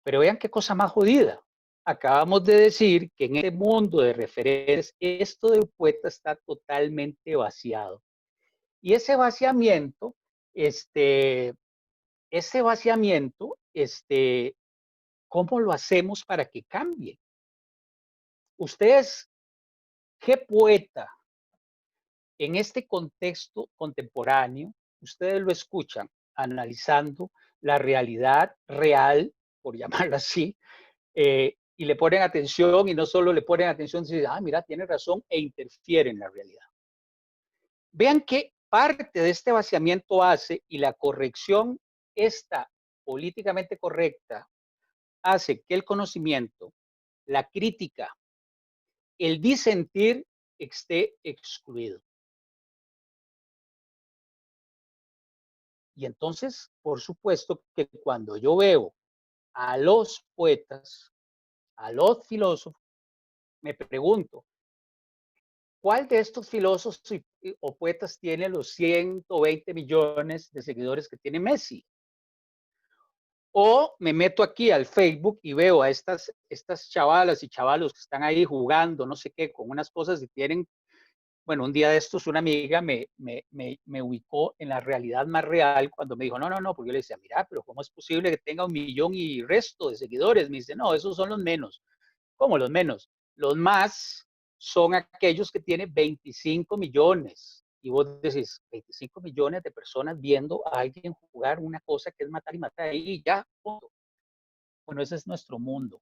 Pero vean qué cosa más jodida. Acabamos de decir que en este mundo de referentes, esto del poeta está totalmente vaciado. Y ese vaciamiento, ese vaciamiento, ¿cómo lo hacemos para que cambie? Ustedes, ¿qué poeta en este contexto contemporáneo, ustedes lo escuchan analizando la realidad real, por llamarla así, y le ponen atención y no solo le ponen atención, sino, mira, tiene razón e interfiere en la realidad. Vean que parte de este vaciamiento hace y la corrección esta políticamente correcta hace que el conocimiento, la crítica, el disentir esté excluido. Y entonces, por supuesto que cuando yo veo a los poetas, a los filósofos, me pregunto, ¿cuál de estos filósofos o poetas tiene los 120 millones de seguidores que tiene Messi? O me meto aquí al Facebook y veo a estas chavalas y chavalos que están ahí jugando, no sé qué, con unas cosas y tienen, bueno, un día de estos una amiga me ubicó en la realidad más real cuando me dijo, no, porque yo le decía, mira, pero ¿cómo es posible que tenga 1 millón y resto de seguidores? Me dice, no, esos son los menos. ¿Cómo los menos? Los más son aquellos que tienen 25 millones. Y vos decís, 25 millones de personas viendo a alguien jugar una cosa que es matar y matar y ya. Punto. Bueno, ese es nuestro mundo.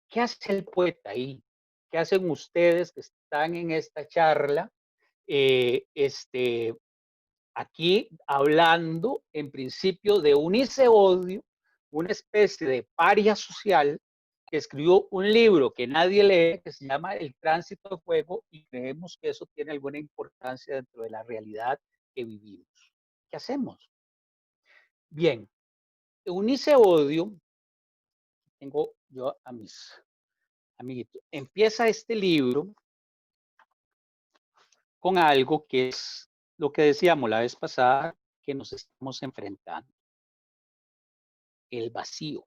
¿Qué hace el poeta ahí? ¿Qué hacen ustedes que están en esta charla? Aquí hablando en principio de un odio, una especie de paria social que escribió un libro que nadie lee, que se llama El Tránsito de Fuego, y creemos que eso tiene alguna importancia dentro de la realidad que vivimos. ¿Qué hacemos? Bien, Unice Odio, tengo yo a mis amiguitos, empieza este libro con algo que es lo que decíamos la vez pasada, que nos estamos enfrentando, el vacío.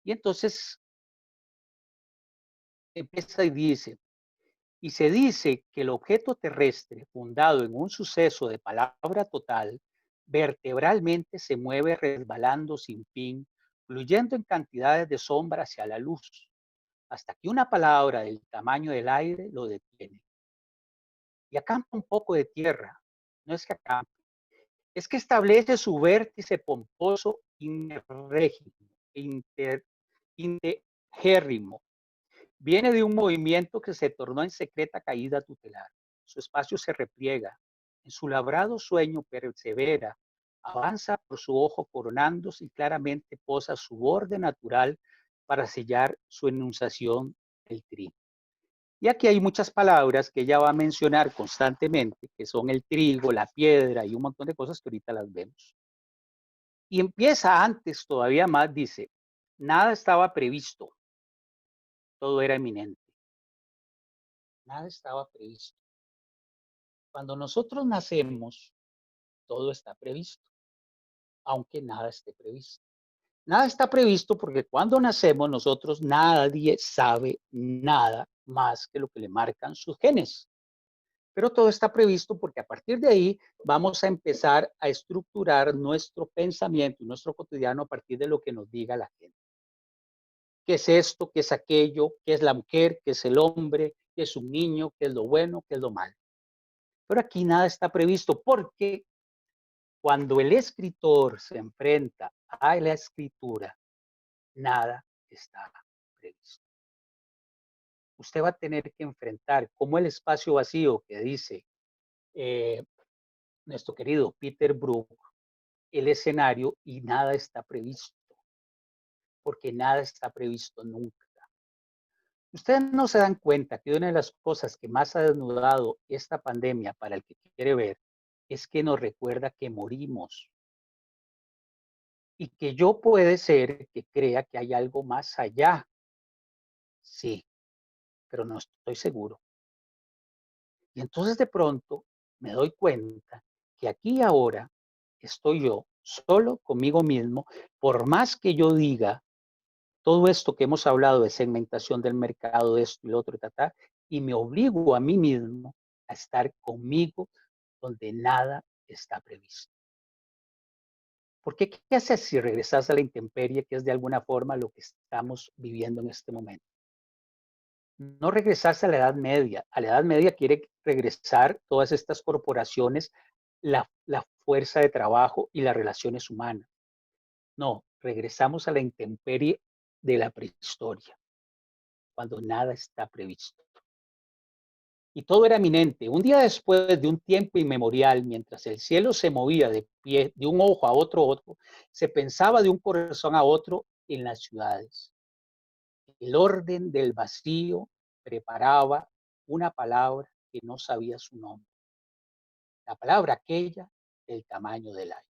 Y entonces empieza y dice, y se dice que el objeto terrestre, fundado en un suceso de palabra total, vertebralmente se mueve resbalando sin fin, fluyendo en cantidades de sombra hacia la luz, hasta que una palabra del tamaño del aire lo detiene. Y acampa un poco de tierra, no es que acampe, es que establece su vértice pomposo intergérrimo. Viene de un movimiento que se tornó en secreta caída tutelar. Su espacio se repliega. En su labrado sueño persevera. Avanza por su ojo coronándose y claramente posa su borde natural para sellar su enunciación del trigo. Y aquí hay muchas palabras que ella va a mencionar constantemente, que son el trigo, la piedra y un montón de cosas que ahorita las vemos. Y empieza antes todavía más, dice, nada estaba previsto, todo era eminente. Nada estaba previsto. Cuando nosotros nacemos, todo está previsto, aunque nada esté previsto. Nada está previsto porque cuando nacemos nosotros nadie sabe nada más que lo que le marcan sus genes. Pero todo está previsto porque a partir de ahí vamos a empezar a estructurar nuestro pensamiento y nuestro cotidiano a partir de lo que nos diga la gente. ¿Qué es esto? ¿Qué es aquello? ¿Qué es la mujer? ¿Qué es el hombre? ¿Qué es un niño? ¿Qué es lo bueno? ¿Qué es lo malo? Pero aquí nada está previsto porque cuando el escritor se enfrenta a la escritura, nada está previsto. Usted va a tener que enfrentar como el espacio vacío que dice nuestro querido Peter Brook, el escenario y nada está previsto, porque nada está previsto nunca. Ustedes no se dan cuenta que una de las cosas que más ha desnudado esta pandemia para el que quiere ver es que nos recuerda que morimos y que yo puede ser que crea que hay algo más allá. Sí, pero no estoy seguro. Y entonces de pronto me doy cuenta que aquí y ahora estoy yo solo conmigo mismo, por más que yo diga todo esto que hemos hablado de segmentación del mercado, de esto y lo otro, y me obligo a mí mismo a estar conmigo donde nada está previsto. Porque ¿qué haces si regresas a la intemperie, que es de alguna forma lo que estamos viviendo en este momento? No regresarse a la Edad Media. A la Edad Media quiere regresar todas estas corporaciones, la fuerza de trabajo y las relaciones humanas. No, regresamos a la intemperie de la prehistoria, cuando nada está previsto. Y todo era eminente. Un día después de un tiempo inmemorial, mientras el cielo se movía de pie, de un ojo a otro, se pensaba de un corazón a otro en las ciudades. El orden del vacío preparaba una palabra que no sabía su nombre. La palabra aquella del tamaño del aire.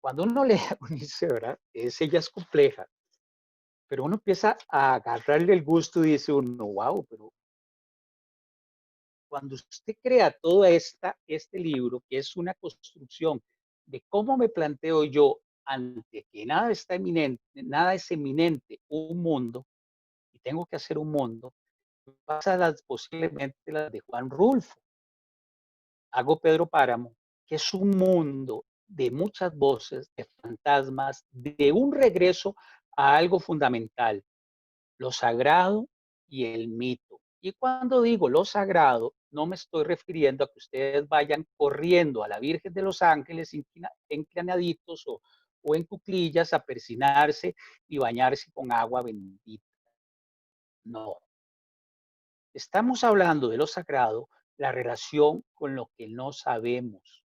Cuando uno lee a Unice, ¿verdad? Ella es compleja, pero uno empieza a agarrarle el gusto y dice uno, wow, pero cuando usted crea todo este libro, que es una construcción de cómo me planteo yo ante que nada está eminente, nada es eminente, un mundo, y tengo que hacer un mundo, pasa posiblemente las de Juan Rulfo. Hago Pedro Páramo, que es un mundo de muchas voces, de fantasmas, de un regreso a algo fundamental, lo sagrado y el mito. Y cuando digo lo sagrado, no me estoy refiriendo a que ustedes vayan corriendo a la Virgen de los Ángeles inclinaditos o en cuclillas a persinarse y bañarse con agua bendita. No, estamos hablando de lo sagrado, la relación con lo que no sabemos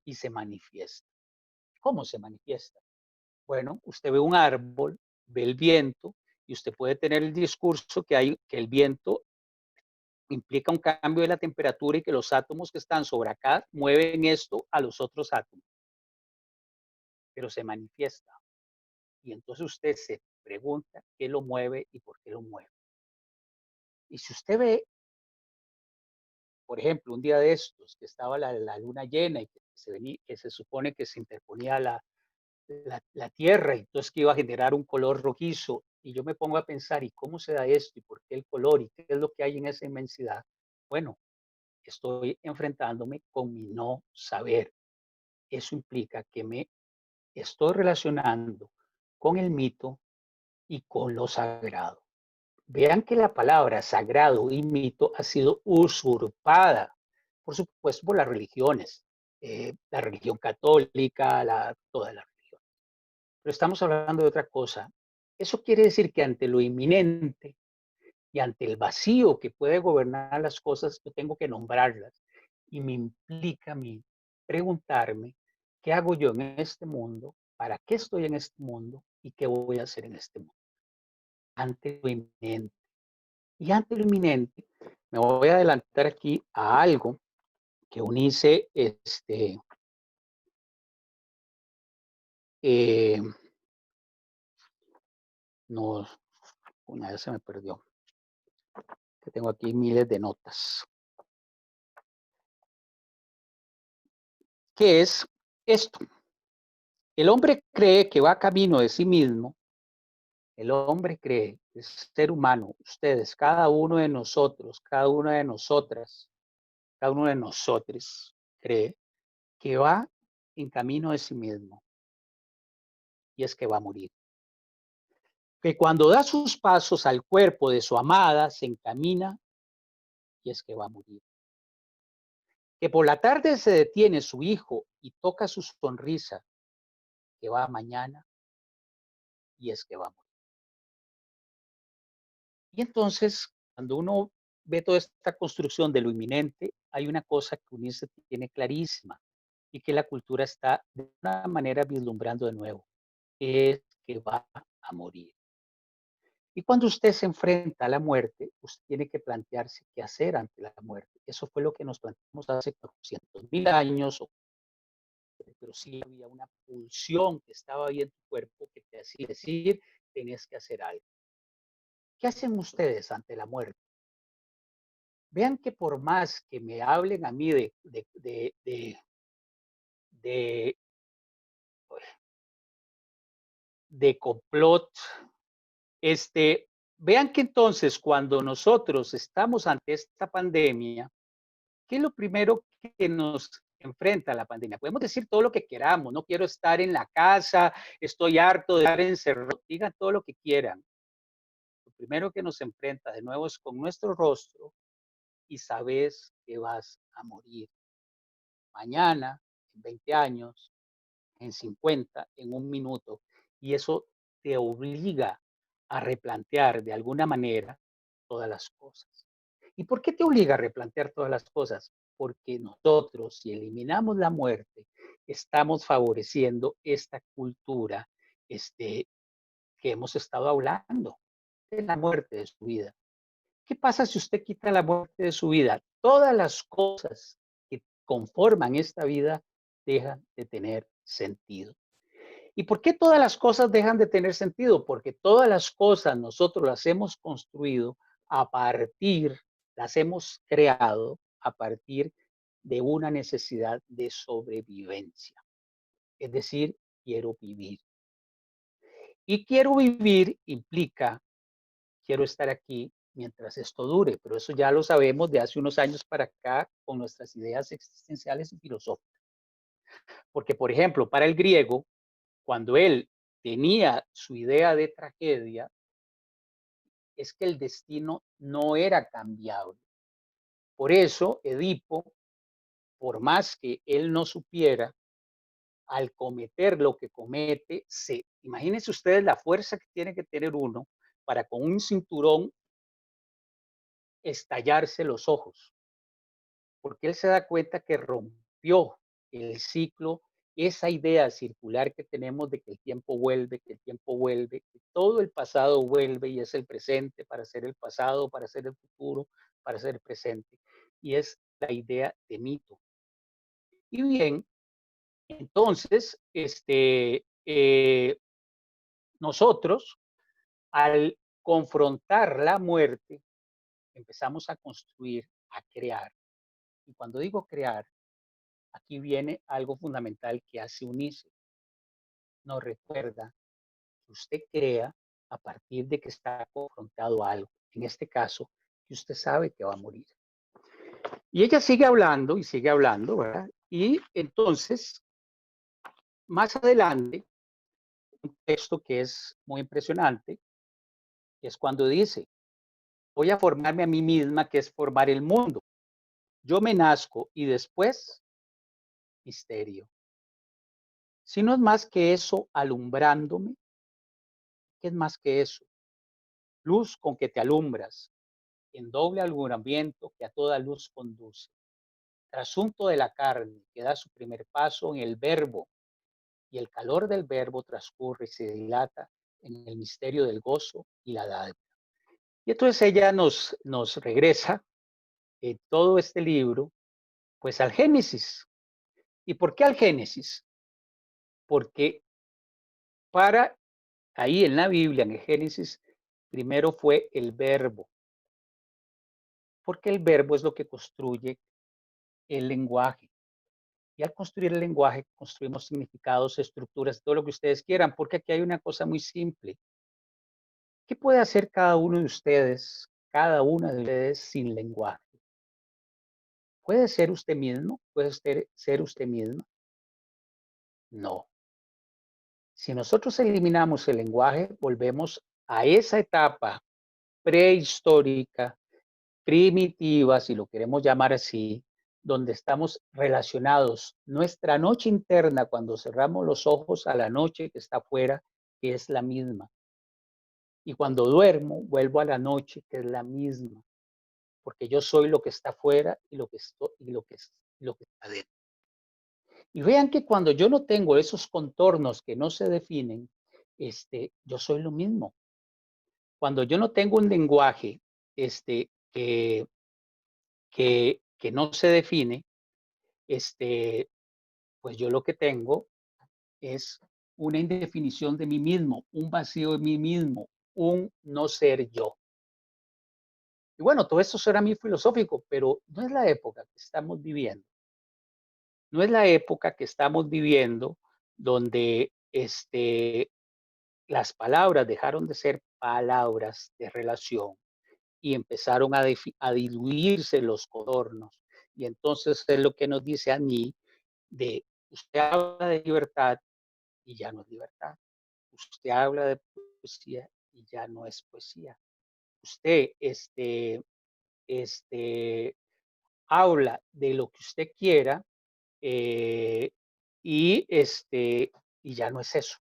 y se manifiesta. ¿Cómo se manifiesta? Bueno, usted ve un árbol, ve el viento y usted puede tener el discurso que el viento implica un cambio de la temperatura y que los átomos que están sobre acá mueven esto a los otros átomos, pero se manifiesta. Y entonces usted se pregunta qué lo mueve y por qué lo mueve. Y si usted ve, por ejemplo, un día de estos que estaba la luna llena y que se supone que se interponía la tierra, y entonces que iba a generar un color rojizo, y yo me pongo a pensar, ¿y cómo se da esto? ¿Y por qué el color? ¿Y qué es lo que hay en esa inmensidad? Bueno, estoy enfrentándome con mi no saber. Eso implica que me estoy relacionando con el mito y con lo sagrado. Vean que la palabra sagrado y mito ha sido usurpada, por supuesto, por las religiones, la religión católica, toda la religión. Pero estamos hablando de otra cosa. Eso quiere decir que ante lo inminente y ante el vacío que puede gobernar las cosas, yo tengo que nombrarlas. Y me implica a mí preguntarme, ¿qué hago yo en este mundo? ¿Para qué estoy en este mundo? ¿Y qué voy a hacer en este mundo? Ante lo inminente. Y ante lo inminente, me voy a adelantar aquí a algo que Unice, eh, nos, una vez se me perdió, que tengo aquí miles de notas. ¿Qué es esto? El hombre cree que va camino de sí mismo. El hombre cree, el ser humano, ustedes, cada uno de nosotros, cada una de nosotras, cada uno de nosotros cree que va en camino de sí mismo y es que va a morir. Que cuando da sus pasos al cuerpo de su amada se encamina y es que va a morir. Que por la tarde se detiene su hijo y toca su sonrisa, que va mañana y es que va a morir. Y entonces, cuando uno ve toda esta construcción de lo inminente, hay una cosa que UNICE tiene clarísima y que la cultura está de una manera vislumbrando de nuevo, es que va a morir. Y cuando usted se enfrenta a la muerte, usted tiene que plantearse qué hacer ante la muerte. Eso fue lo que nos planteamos hace 400.000 años, pero sí había una pulsión que estaba ahí en tu cuerpo que te hacía decir, tenés que hacer algo. ¿Qué hacen ustedes ante la muerte? Vean que por más que me hablen a mí de, de complot, vean que entonces cuando nosotros estamos ante esta pandemia, ¿qué es lo primero que nos enfrenta a la pandemia? Podemos decir todo lo que queramos, no quiero estar en la casa, estoy harto de estar encerrado, digan todo lo que quieran. Lo primero que nos enfrenta de nuevo es con nuestro rostro y sabes que vas a morir mañana, en 20 años, en 50, en un minuto. Y eso te obliga a replantear de alguna manera todas las cosas. ¿Y por qué te obliga a replantear todas las cosas? Porque nosotros, si eliminamos la muerte, estamos favoreciendo esta cultura que hemos estado hablando, de la muerte de su vida. ¿Qué pasa si usted quita la muerte de su vida? Todas las cosas que conforman esta vida dejan de tener sentido. ¿Y por qué todas las cosas dejan de tener sentido? Porque todas las cosas nosotros las hemos construido a partir, las hemos creado a partir de una necesidad de sobrevivencia. Es decir, quiero vivir. Y quiero vivir implica, quiero estar aquí mientras esto dure, pero eso ya lo sabemos de hace unos años para acá con nuestras ideas existenciales y filosóficas. Porque, por ejemplo, para el griego, cuando él tenía su idea de tragedia, es que el destino no era cambiable. Por eso, Edipo, por más que él no supiera, al cometer lo que comete, imagínense ustedes la fuerza que tiene que tener uno para con un cinturón estallarse los ojos, porque él se da cuenta que rompió el ciclo, esa idea circular que tenemos de que el tiempo vuelve, que el tiempo vuelve, que todo el pasado vuelve y es el presente para ser el pasado, para ser el futuro, para ser el presente. Y es la idea de mito. Y bien, entonces, nosotros al confrontar la muerte, empezamos a construir, a crear. Y cuando digo crear, aquí viene algo fundamental que hace Unice. Nos recuerda que usted crea a partir de que está confrontado a algo. En este caso, que usted sabe que va a morir. Y ella sigue hablando y sigue hablando, ¿verdad? Y entonces, más adelante, un texto que es muy impresionante, es cuando dice, voy a formarme a mí misma, que es formar el mundo. Yo me nazco y después, misterio. Si no es más que eso alumbrándome, ¿qué es más que eso? Luz con que te alumbras, en doble alumbramiento que a toda luz conduce. Trasunto de la carne que da su primer paso en el verbo, y el calor del verbo transcurre y se dilata en el misterio del gozo y la dádiva. Y entonces ella nos regresa en todo este libro, pues al Génesis. ¿Y por qué al Génesis? Porque para ahí en la Biblia, en el Génesis, primero fue el verbo, porque el verbo es lo que construye el lenguaje. Y al construir el lenguaje, construimos significados, estructuras, todo lo que ustedes quieran, porque aquí hay una cosa muy simple. ¿Qué puede hacer cada uno de ustedes, cada una de ustedes sin lenguaje? ¿Puede ser usted mismo? ¿Puede ser usted misma? No. Si nosotros eliminamos el lenguaje, volvemos a esa etapa prehistórica, primitiva, si lo queremos llamar así, donde estamos relacionados. Nuestra noche interna, cuando cerramos los ojos a la noche que está afuera, que es la misma. Y cuando duermo, vuelvo a la noche, que es la misma. Porque yo soy lo que está afuera y lo que, lo que está dentro. Y vean que cuando yo no tengo esos contornos que no se definen, yo soy lo mismo. Cuando yo no tengo un lenguaje que, que no se define, pues yo lo que tengo es una indefinición de mí mismo, un vacío de mí mismo, un no ser yo. Y bueno, todo esto será muy filosófico, pero no es la época que estamos viviendo. No es la época que estamos viviendo donde las palabras dejaron de ser palabras de relación y empezaron a diluirse los contornos. Y entonces es lo que nos dice a mí de, usted habla de libertad y ya no es libertad. Usted habla de poesía y ya no es poesía. Usted habla de lo que usted quiera eh, y, y ya no es eso.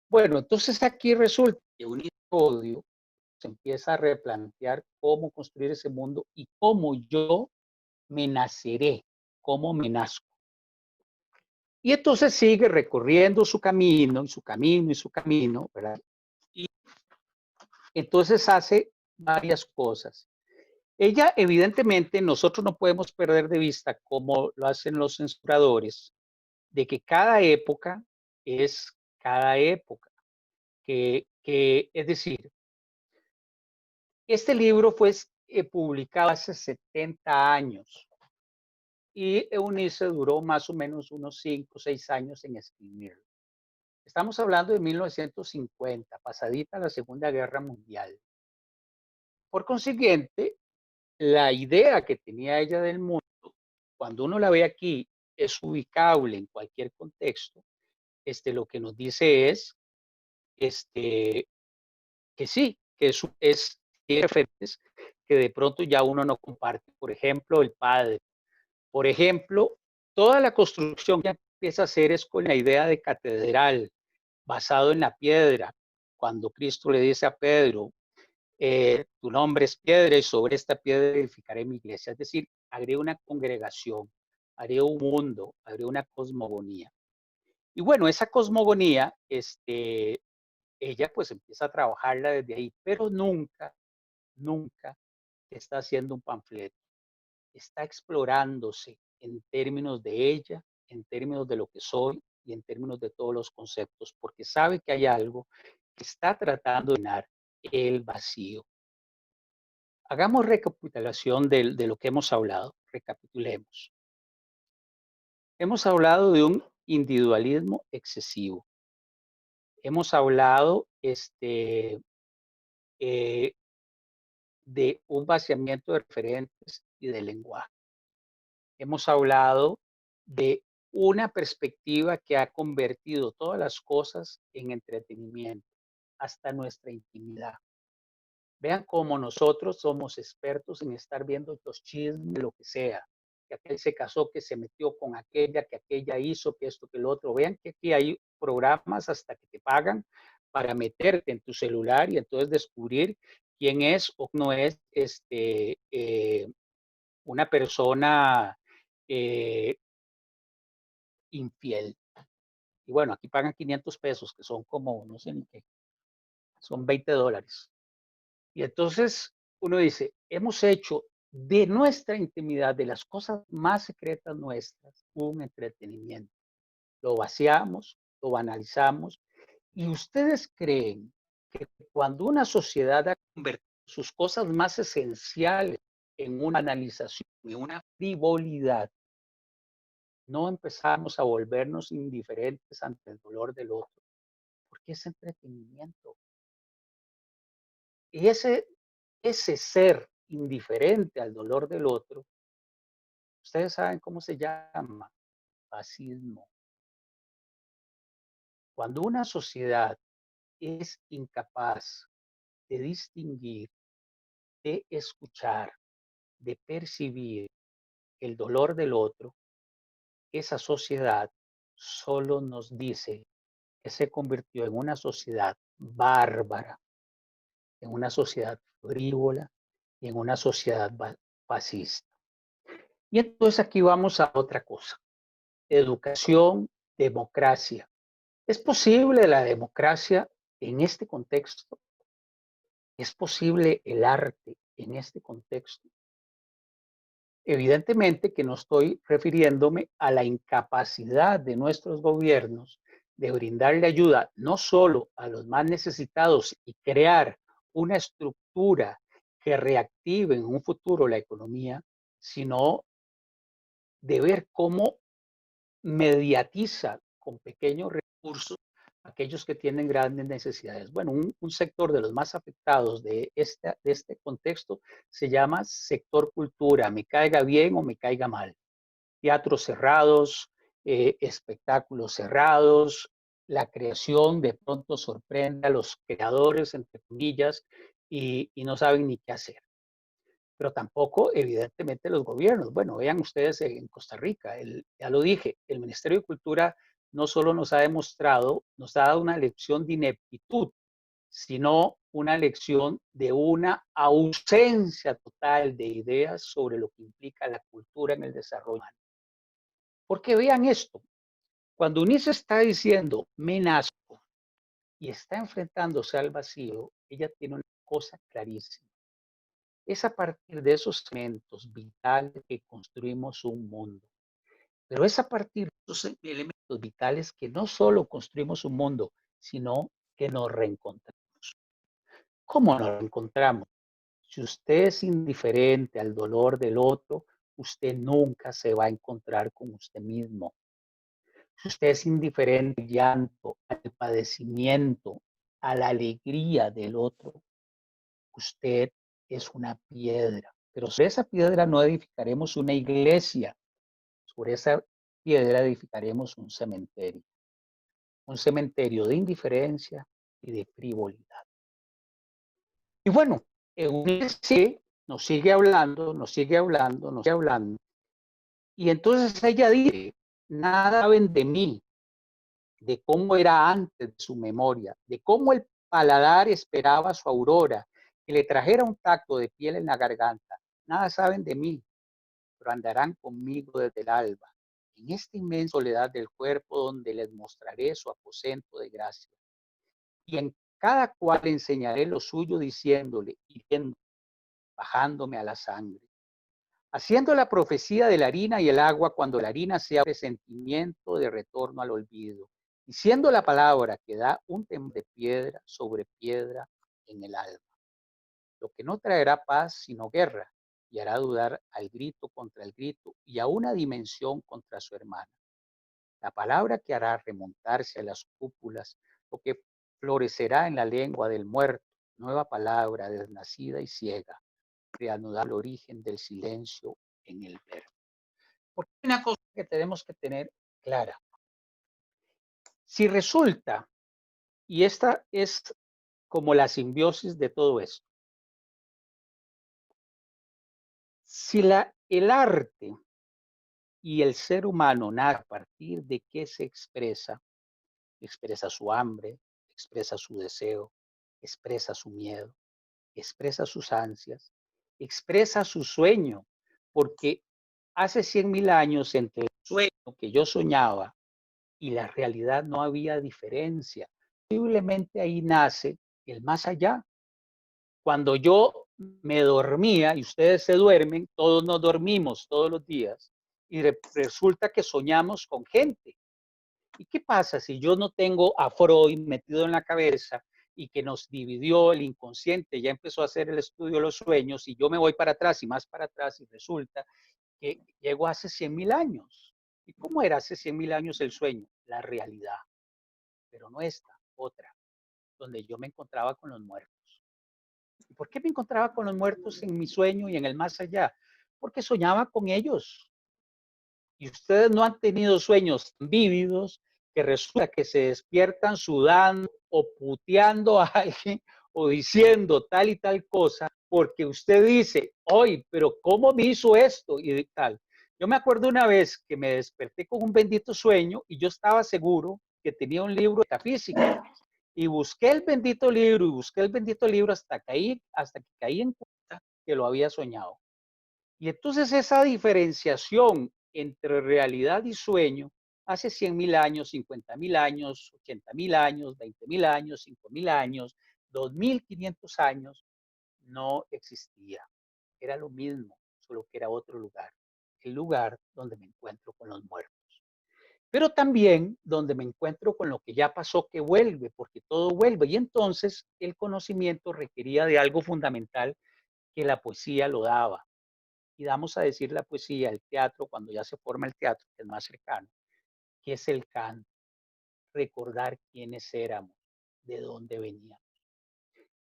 Bueno, entonces aquí resulta que un episodio se empieza a replantear cómo construir ese mundo y cómo yo me naceré, cómo me nazco. Y entonces sigue recorriendo su camino y su camino y su camino, ¿verdad? Y entonces hace varias cosas. Ella, evidentemente, nosotros no podemos perder de vista, como lo hacen los censuradores, de que cada época es cada época. Es decir, este libro fue publicado hace 70 años y Eunice duró más o menos unos 5 o 6 años en escribirlo. Estamos hablando de 1950, pasadita la Segunda Guerra Mundial. Por consiguiente, la idea que tenía ella del mundo, cuando uno la ve aquí es ubicable en cualquier contexto, lo que nos dice es este, que sí, que tiene referentes que de pronto ya uno no comparte. Por ejemplo, el padre. Por ejemplo, toda la construcción que empieza a hacer es con la idea de catedral, basado en la piedra. Cuando Cristo le dice a Pedro, tu nombre es piedra y sobre esta piedra edificaré mi iglesia. Es decir, haré una congregación, haré un mundo, haré una cosmogonía. Y bueno, esa cosmogonía, ella pues empieza a trabajarla desde ahí, pero nunca está haciendo un panfleto. Está explorándose en términos de ella, en términos de lo que soy y en términos de todos los conceptos, porque sabe que hay algo que está tratando de llenar el vacío. Hagamos recapitulación de lo que hemos hablado. Recapitulemos. Hemos hablado de un individualismo excesivo. Hemos hablado eh, de un vaciamiento de referentes y de lenguaje. Hemos hablado de una perspectiva que ha convertido todas las cosas en entretenimiento, hasta nuestra intimidad. Vean cómo nosotros somos expertos en estar viendo los chismes, lo que sea, que aquel se casó, que se metió con aquella, que aquella hizo, que esto, que lo otro. Vean que aquí hay programas hasta que te pagan para meterte en tu celular y entonces descubrir quién es o no es una persona eh, infiel. Y bueno, aquí pagan 500 pesos, que son como, no sé ni qué, son $20. Y entonces uno dice, hemos hecho de nuestra intimidad, de las cosas más secretas nuestras, un entretenimiento. Lo vaciamos, lo banalizamos. ¿Y ustedes creen que cuando una sociedad ha convertido sus cosas más esenciales en una banalización, en una frivolidad, no empezamos a volvernos indiferentes ante el dolor del otro? Porque es entretenimiento. Y ese ser indiferente al dolor del otro, ustedes saben cómo se llama: fascismo. Cuando una sociedad es incapaz de distinguir, de escuchar, de percibir el dolor del otro, esa sociedad solo nos dice que se convirtió en una sociedad bárbara, en una sociedad frívola y en una sociedad fascista. Y entonces aquí vamos a otra cosa: educación, democracia. ¿Es posible la democracia en este contexto? ¿Es posible el arte en este contexto? Evidentemente que no estoy refiriéndome a la incapacidad de nuestros gobiernos de brindarle ayuda no solo a los más necesitados y crear una estructura que reactive en un futuro la economía, sino de ver cómo mediatiza con pequeños recursos aquellos que tienen grandes necesidades. Bueno, un sector de los más afectados de este contexto se llama sector cultura, me caiga bien o me caiga mal. Teatros cerrados, espectáculos cerrados, la creación de pronto sorprende a los creadores, entre comillas, y no saben ni qué hacer. Pero tampoco, evidentemente, los gobiernos. Bueno, vean ustedes en Costa Rica, ya lo dije, el Ministerio de Cultura no solo nos ha demostrado, nos ha dado una lección de ineptitud, sino una lección de una ausencia total de ideas sobre lo que implica la cultura en el desarrollo humano. Porque vean esto, cuando UNICE está diciendo me nazco y está enfrentándose al vacío, ella tiene una cosa clarísima: es a partir de esos elementos vitales que construimos un mundo. Pero es a partir de esos elementos vitales que no solo construimos un mundo, sino que nos reencontramos. ¿Cómo nos reencontramos? Si usted es indiferente al dolor del otro, usted nunca se va a encontrar con usted mismo. Si usted es indiferente al llanto, al padecimiento, a la alegría del otro, usted es una piedra. Pero sobre esa piedra no edificaremos una iglesia. Sobre esa piedra edificaremos un cementerio de indiferencia y de frivolidad. Y bueno, Eunice nos sigue hablando, nos sigue hablando, nos sigue hablando. Y entonces ella dice, nada saben de mí, de cómo era antes de su memoria, de cómo el paladar esperaba su aurora, que le trajera un tacto de piel en la garganta. Nada saben de mí, pero andarán conmigo desde el alba, en esta inmensa soledad del cuerpo donde les mostraré su aposento de gracia. Y en cada cual enseñaré lo suyo diciéndole, hiriendo, bajándome a la sangre, haciendo la profecía de la harina y el agua cuando la harina sea presentimiento de retorno al olvido, diciendo la palabra que da un temor de piedra sobre piedra en el alma, lo que no traerá paz sino guerra, y hará dudar al grito contra el grito y a una dimensión contra su hermana. La palabra que hará remontarse a las cúpulas, lo que florecerá en la lengua del muerto, nueva palabra desnacida y ciega, reanudar el origen del silencio en el verbo. Porque hay una cosa que tenemos que tener clara. Si resulta, y esta es como la simbiosis de todo esto, si el arte y el ser humano nace a partir de qué se expresa su hambre, expresa su deseo, expresa su miedo, expresa sus ansias, expresa su sueño, porque hace 100.000 años entre el sueño que yo soñaba y la realidad no había diferencia. Posiblemente ahí nace el más allá. Cuando yo me dormía y ustedes se duermen, todos nos dormimos todos los días y resulta que soñamos con gente. ¿Y qué pasa si yo no tengo a Freud metido en la cabeza y que nos dividió el inconsciente, ya empezó a hacer el estudio de los sueños y yo me voy para atrás y más para atrás y resulta que llegó hace 100.000 años? ¿Y cómo era hace 100.000 años el sueño? La realidad, pero no esta, otra, donde yo me encontraba con los muertos. ¿Y por qué me encontraba con los muertos en mi sueño y en el más allá? Porque soñaba con ellos. Y ustedes no han tenido sueños vívidos que resulta que se despiertan sudando o puteando a alguien o diciendo tal y tal cosa, porque usted dice, oye, pero ¿cómo me hizo esto? Y tal. Yo me acuerdo una vez que me desperté con un bendito sueño y yo estaba seguro que tenía un libro de metafísica. Y busqué el bendito libro y busqué el bendito libro hasta que caí en cuenta que lo había soñado. Y entonces esa diferenciación entre realidad y sueño hace 100.000 años, 50.000 años, 80.000 años, 20.000 años, 5.000 años, 2.500 años, no existía. Era lo mismo, solo que era otro lugar. El lugar donde me encuentro con los muertos. Pero también donde me encuentro con lo que ya pasó que vuelve, porque todo vuelve. Y entonces el conocimiento requería de algo fundamental que la poesía lo daba. Y vamos a decir la poesía, el teatro, cuando ya se forma el teatro, que es más cercano, que es el canto, recordar quiénes éramos, de dónde veníamos.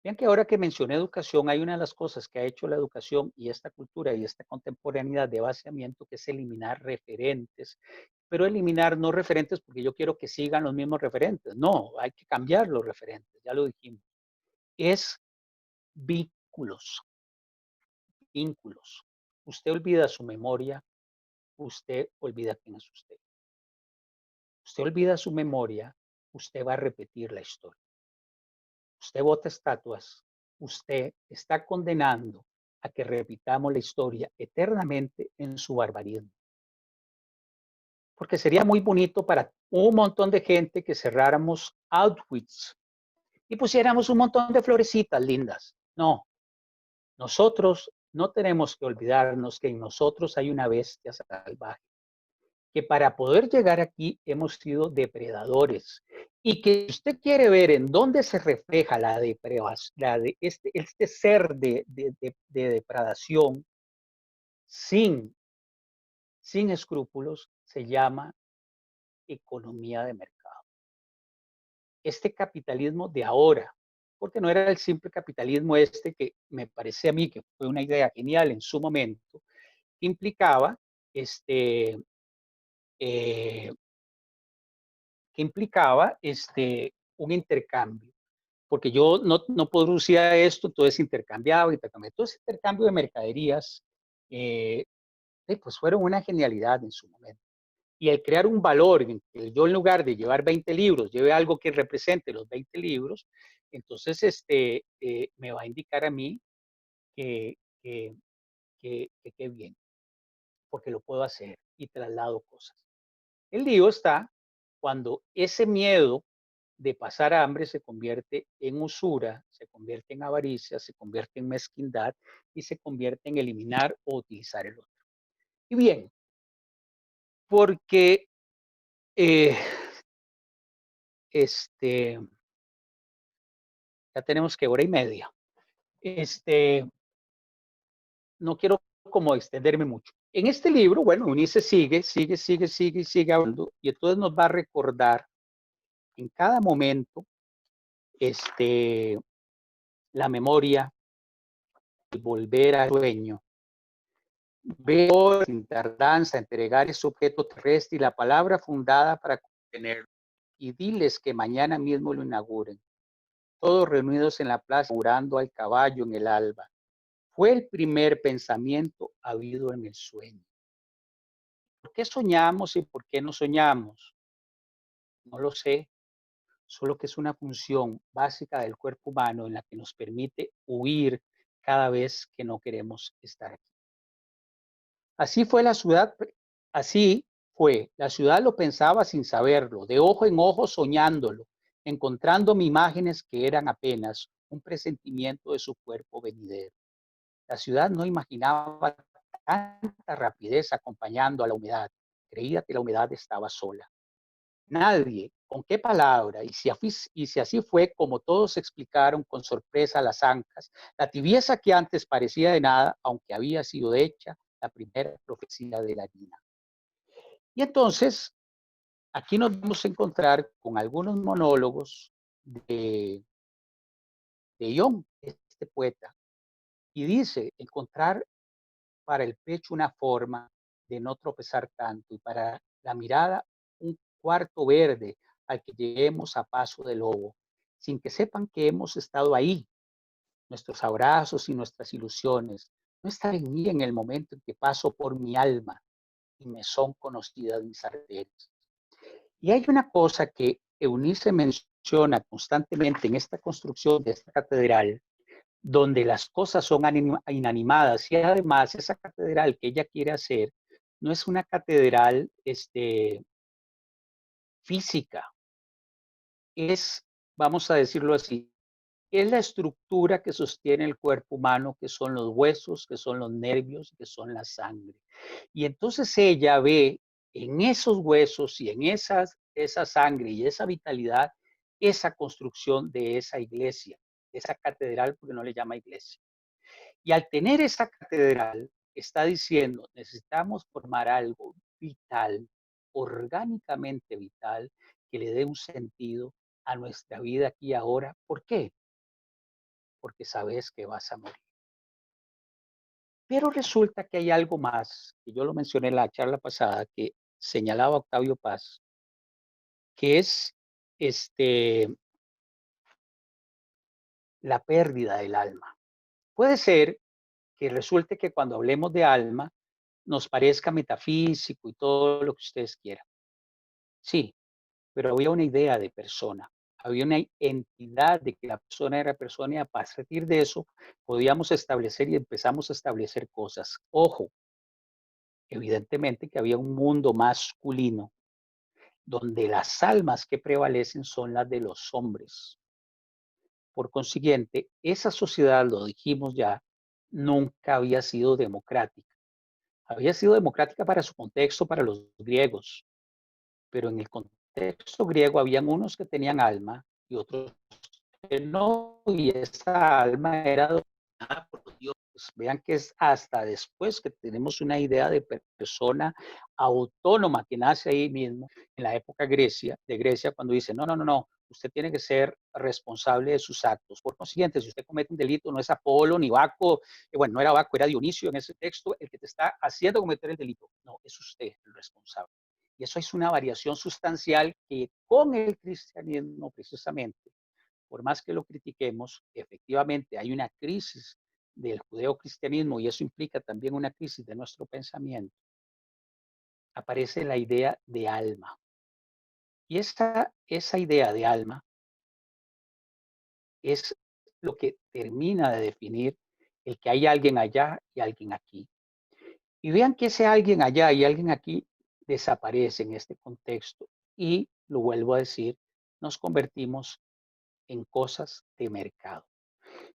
Vean que ahora que mencioné educación, hay una de las cosas que ha hecho la educación y esta cultura y esta contemporaneidad de vaciamiento, que es eliminar referentes, pero eliminar no referentes porque yo quiero que sigan los mismos referentes. No, hay que cambiar los referentes, ya lo dijimos. Es vínculos, vínculos. Usted olvida su memoria, usted olvida quién es usted. Usted olvida su memoria, usted va a repetir la historia. Usted bota estatuas, usted está condenando a que repitamos la historia eternamente en su barbarismo. Porque sería muy bonito para un montón de gente que cerráramos Auschwitz y pusiéramos un montón de florecitas lindas. No, nosotros no tenemos que olvidarnos que en nosotros hay una bestia salvaje, que para poder llegar aquí hemos sido depredadores y que usted quiere ver en dónde se refleja la depredación, este ser de depredación sin escrúpulos, se llama economía de mercado. Este capitalismo de ahora, porque no era el simple capitalismo este que me parece a mí que fue una idea genial en su momento, implicaba eh, que implicaba un intercambio, porque yo no producía esto, entonces intercambiaba, intercambiaba. Entonces, intercambio de mercaderías, eh, pues fueron una genialidad en su momento. Y el crear un valor en que yo en lugar de llevar 20 libros, lleve algo que represente los 20 libros, entonces me va a indicar a mí que, que, que bien, porque lo puedo hacer y traslado cosas. El lío está cuando ese miedo de pasar hambre se convierte en usura, se convierte en avaricia, se convierte en mezquindad y se convierte en eliminar o utilizar el otro. Y bien, porque eh, este, ya tenemos que hora y media. No quiero como extenderme mucho. En este libro, bueno, Unice sigue hablando y entonces nos va a recordar en cada momento este, la memoria, el volver al sueño. Veo sin tardanza entregar ese objeto terrestre y la palabra fundada para contenerlo. Y diles que mañana mismo lo inauguren. Todos reunidos en la plaza, jurando al caballo en el alba. Fue el primer pensamiento habido en el sueño. ¿Por qué soñamos y por qué no soñamos? No lo sé, solo que es una función básica del cuerpo humano en la que nos permite huir cada vez que no queremos estar aquí. Así fue la ciudad, así fue. La ciudad lo pensaba sin saberlo, de ojo en ojo soñándolo, encontrándome imágenes que eran apenas un presentimiento de su cuerpo venidero. La ciudad no imaginaba tanta rapidez acompañando a la humedad. Creía que la humedad estaba sola. Nadie, con qué palabra, y si así fue como todos explicaron con sorpresa las ancas, la tibieza que antes parecía de nada, aunque había sido hecha la primera profecía de la harina. Y entonces, aquí nos vamos a encontrar con algunos monólogos de, de Young, este poeta, y dice, encontrar para el pecho una forma de no tropezar tanto y para la mirada un cuarto verde al que lleguemos a paso de lobo, sin que sepan que hemos estado ahí, nuestros abrazos y nuestras ilusiones, no están en mí en el momento en que paso por mi alma y me son conocidas mis arterias. Y hay una cosa que Eunice menciona constantemente en esta construcción de esta catedral, donde las cosas son inanimadas y además esa catedral que ella quiere hacer no es una catedral física, es, vamos a decirlo así, es la estructura que sostiene el cuerpo humano, que son los huesos, que son los nervios, que son la sangre. Y entonces ella ve en esos huesos y en esa sangre y esa vitalidad, esa construcción de esa iglesia, esa catedral, porque no le llama iglesia. Y al tener esa catedral, está diciendo, necesitamos formar algo vital, orgánicamente vital, que le dé un sentido a nuestra vida aquí y ahora. ¿Por qué? Porque sabes que vas a morir. Pero resulta que hay algo más, que yo lo mencioné en la charla pasada, que señalaba Octavio Paz, que es este, la pérdida del alma. Puede ser que resulte que cuando hablemos de alma nos parezca metafísico y todo lo que ustedes quieran. Sí, pero había una idea de persona, había una entidad de que la persona era persona y a partir de eso podíamos establecer y empezamos a establecer cosas. Ojo, evidentemente que había un mundo masculino donde las almas que prevalecen son las de los hombres. Por consiguiente, esa sociedad, lo dijimos ya, nunca había sido democrática. Había sido democrática para su contexto, para los griegos, pero en el contexto griego habían unos que tenían alma y otros que no, y esa alma era dominada por Dios. Vean que es hasta después que tenemos una idea de persona autónoma que nace ahí mismo, en la época de Grecia, cuando dice, no, usted tiene que ser responsable de sus actos. Por consiguiente, si usted comete un delito, no es Apolo ni Baco, bueno, no era Baco, era Dionisio en ese texto, el que te está haciendo cometer el delito. No, es usted el responsable. Y eso es una variación sustancial que con el cristianismo, precisamente, por más que lo critiquemos, efectivamente hay una crisis del judeocristianismo y eso implica también una crisis de nuestro pensamiento. Aparece la idea de alma. Y esa idea de alma es lo que termina de definir el que hay alguien allá y alguien aquí. Y vean que ese alguien allá y alguien aquí desaparece en este contexto. Y, lo vuelvo a decir, nos convertimos en cosas de mercado.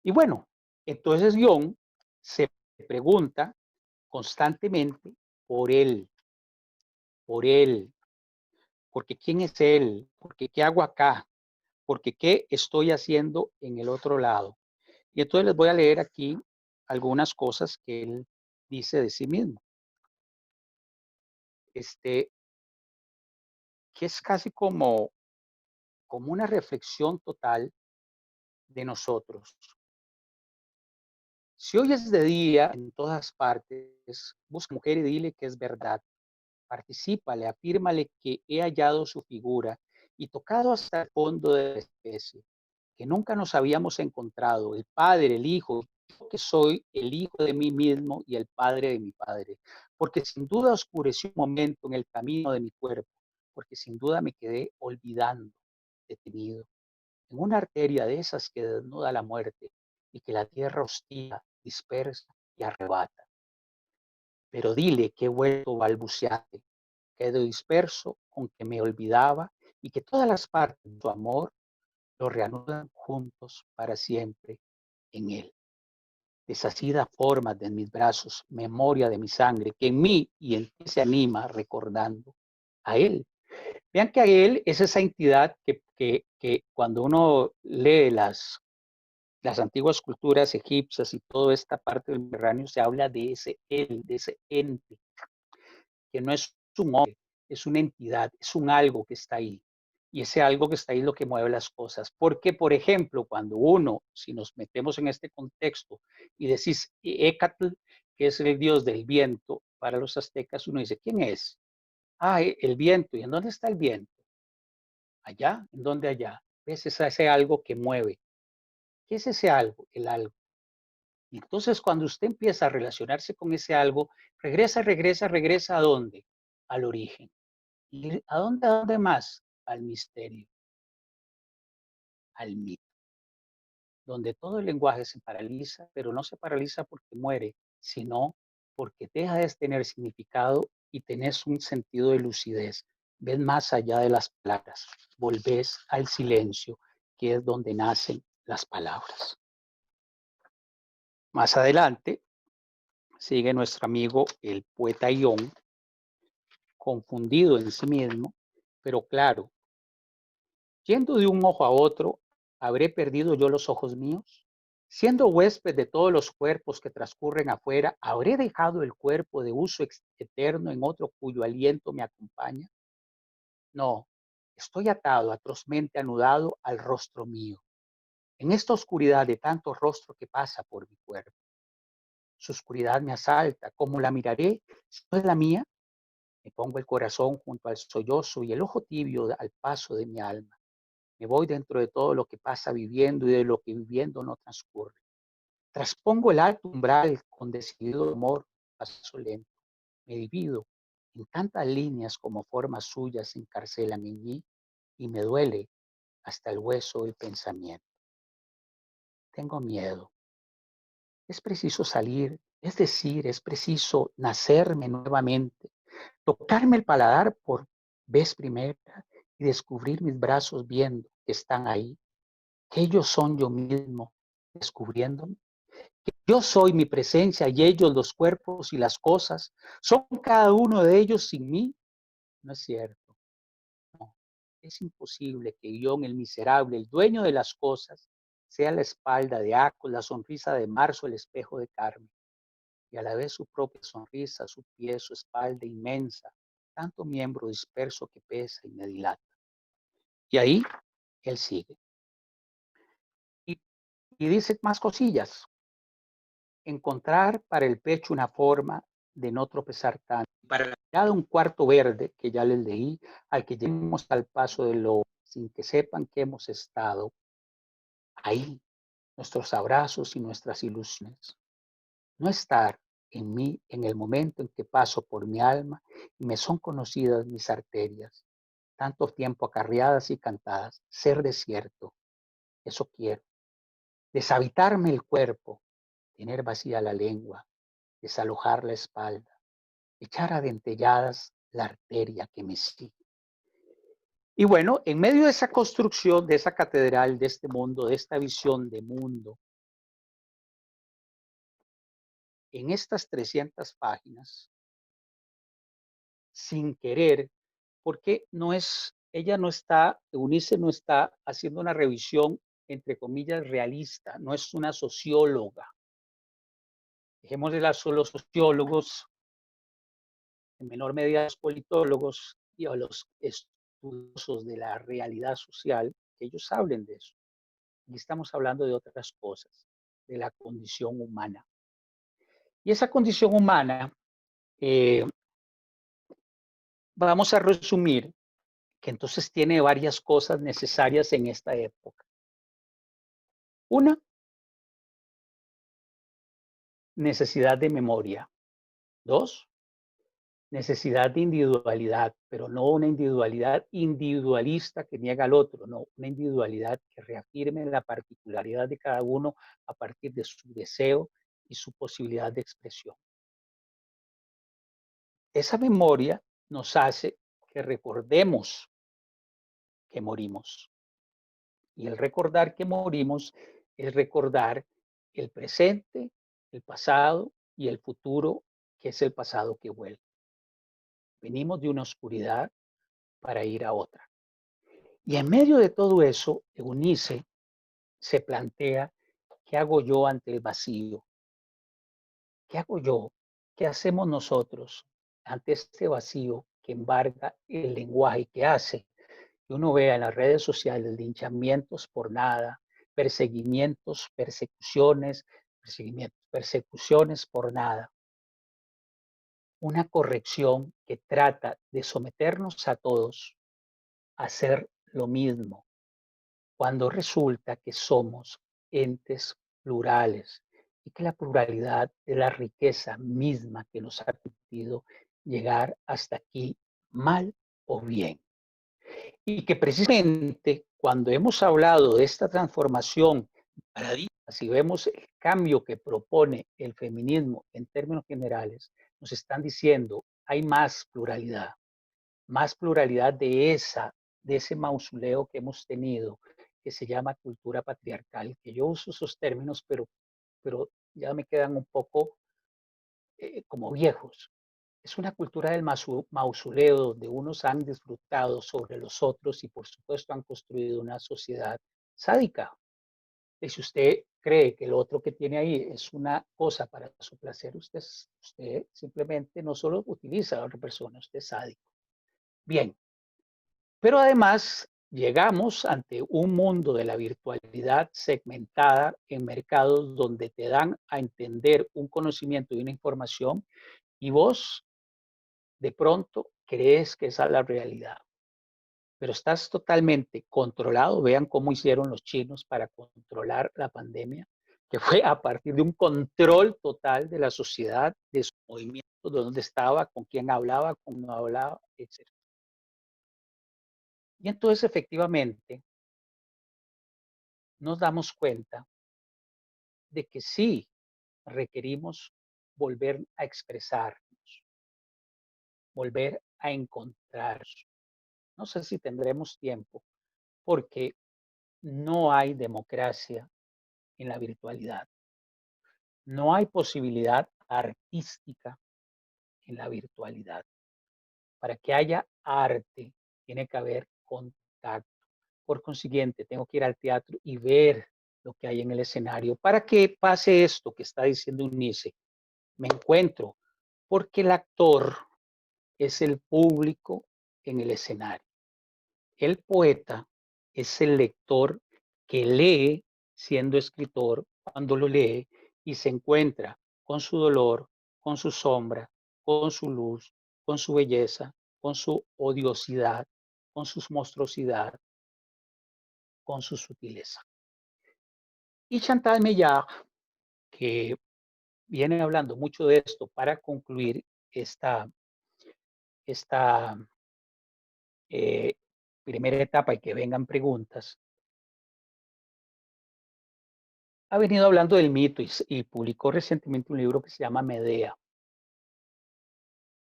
Y bueno, entonces John se pregunta constantemente por él, por él, porque quién es él, porque qué hago acá, porque qué estoy haciendo en el otro lado. Y entonces les voy a leer aquí algunas cosas que él dice de sí mismo. Que es casi como una reflexión total de nosotros. Si hoy es de día en todas partes, busca mujer y dile que es verdad. Particípale, afírmale que he hallado su figura y tocado hasta el fondo de la especie, que nunca nos habíamos encontrado, el Padre, el Hijo, yo que soy el Hijo de mí mismo y el Padre de mi Padre, porque sin duda oscureció un momento en el camino de mi cuerpo, porque sin duda me quedé olvidando, detenido, en una arteria de esas que desnuda la muerte y que la tierra hostiga, dispersa y arrebata. Pero dile que he vuelto balbuceante, quedo disperso, aunque me olvidaba, y que todas las partes de su amor lo reanudan juntos para siempre en él. Deshacida formas de mis brazos, memoria de mi sangre, que en mí y en ti se anima recordando a él. Vean que a él es esa entidad que cuando uno lee las antiguas culturas egipcias y toda esta parte del Mediterráneo se habla de ese él, de ese ente, que no es un hombre, es una entidad, es un algo que está ahí. Y ese algo que está ahí es lo que mueve las cosas. Porque, por ejemplo, cuando uno, si nos metemos en este contexto y decís Ecatl, que es el dios del viento, para los aztecas uno dice, ¿quién es? Ah, el viento. ¿Y en dónde está el viento? Allá. ¿En dónde allá? ¿Ves? Es ese algo que mueve. ¿Qué es ese algo? El algo. Y entonces, cuando usted empieza a relacionarse con ese algo, regresa, ¿a dónde? Al origen. ¿Y a dónde más? Al misterio, al mito, donde todo el lenguaje se paraliza, pero no se paraliza porque muere, sino porque deja de tener significado y tenés un sentido de lucidez. Ves más allá de las palabras, volvés al silencio, que es donde nacen las palabras. Más adelante sigue nuestro amigo el poeta Ión, confundido en sí mismo, pero claro, yendo de un ojo a otro, ¿habré perdido yo los ojos míos? Siendo huésped de todos los cuerpos que transcurren afuera, ¿habré dejado el cuerpo de uso eterno en otro cuyo aliento me acompaña? No, estoy atado, atrozmente anudado al rostro mío, en esta oscuridad de tanto rostro que pasa por mi cuerpo. Su oscuridad me asalta, ¿cómo la miraré? Si no es la mía, me pongo el corazón junto al sollozo y el ojo tibio al paso de mi alma. Me voy dentro de todo lo que pasa viviendo y de lo que viviendo no transcurre. Traspongo el alto umbral con decidido amor, paso lento. Me divido en tantas líneas como formas suyas se encarcelan en mí y me duele hasta el hueso el pensamiento. Tengo miedo. Es preciso salir, es decir, es preciso nacerme nuevamente, tocarme el paladar por vez primera y descubrir mis brazos viendo que están ahí, que ellos son yo mismo, descubriéndome, que yo soy mi presencia y ellos los cuerpos y las cosas, son cada uno de ellos sin mí. No es cierto, no. Es imposible que yo, el miserable, el dueño de las cosas, sea la espalda de Acos, la sonrisa de Marzo, el espejo de Carmen, y a la vez su propia sonrisa, su pie, su espalda inmensa, tanto miembro disperso que pesa y me dilata. Y ahí él sigue. Y dice más cosillas. Encontrar para el pecho una forma de no tropezar tanto, para la mirada un cuarto verde, que ya les leí, al que lleguemos al paso de lo sin que sepan que hemos estado ahí, nuestros abrazos y nuestras ilusiones. No estar en mí en el momento en que paso por mi alma y me son conocidas mis arterias, tanto tiempo acarreadas y cantadas, ser desierto, eso quiero. Deshabitarme el cuerpo, tener vacía la lengua, desalojar la espalda, echar a dentelladas la arteria que me sigue. Y bueno, en medio de esa construcción, de esa catedral, de este mundo, de esta visión de mundo, en estas 300 páginas, sin querer, porque no es, ella no está, Eunice no está haciendo una revisión, entre comillas, realista, no es una socióloga. Dejemos de lado a los sociólogos, en menor medida los politólogos y a los estudiosos de la realidad social, que ellos hablen de eso. Y estamos hablando de otras cosas, de la condición humana. Y esa condición humana, eh, vamos a resumir que entonces tiene varias cosas necesarias en esta época. Una, necesidad de memoria. Dos, necesidad de individualidad, pero no una individualidad individualista que niega al otro, no, una individualidad que reafirme la particularidad de cada uno a partir de su deseo y su posibilidad de expresión. Esa memoria nos hace que recordemos que morimos. Y el recordar que morimos es recordar el presente, el pasado y el futuro, que es el pasado que vuelve. Venimos de una oscuridad para ir a otra. Y en medio de todo eso, Eunice se plantea, ¿qué hago yo ante el vacío? ¿Qué hago yo? ¿Qué hacemos nosotros ante este vacío que embarga el lenguaje que hace que uno vea en las redes sociales linchamientos por nada, perseguimientos, persecuciones por nada? Una corrección que trata de someternos a todos a hacer lo mismo, cuando resulta que somos entes plurales y que la pluralidad es la riqueza misma que nos ha permitido llegar hasta aquí, mal o bien. Y que precisamente cuando hemos hablado de esta transformación de paradigma, si vemos el cambio que propone el feminismo en términos generales, nos están diciendo hay más pluralidad de ese mausoleo que hemos tenido, que se llama cultura patriarcal, que yo uso esos términos, pero ya me quedan un poco como viejos. Es una cultura del mausoleo donde unos han disfrutado sobre los otros y por supuesto han construido una sociedad sádica. Y si usted cree que lo otro que tiene ahí es una cosa para su placer, usted simplemente no solo utiliza a la otra persona, usted es sádico. Bien, pero además llegamos ante un mundo de la virtualidad segmentada en mercados donde te dan a entender un conocimiento y una información y vos de pronto crees que esa es la realidad, pero estás totalmente controlado. Vean cómo hicieron los chinos para controlar la pandemia, que fue a partir de un control total de la sociedad, de su movimiento, de dónde estaba, con quién hablaba, con no hablaba, etc. Y entonces efectivamente nos damos cuenta de que sí requerimos volver a expresarnos, volver a encontrarnos. No sé si tendremos tiempo, porque no hay democracia en la virtualidad. No hay posibilidad artística en la virtualidad. Para que haya arte, tiene que haber contacto. Por consiguiente, tengo que ir al teatro y ver lo que hay en el escenario. Para que pase esto que está diciendo Eunice, me encuentro, porque el actor es el público en el escenario. El poeta es el lector que lee siendo escritor cuando lo lee y se encuentra con su dolor, con su sombra, con su luz, con su belleza, con su odiosidad, con su monstruosidad, con su sutileza. Y Chantal Meillard, que viene hablando mucho de esto para concluir esta eh, primera etapa y que vengan preguntas, ha venido hablando del mito y publicó recientemente un libro que se llama Medea.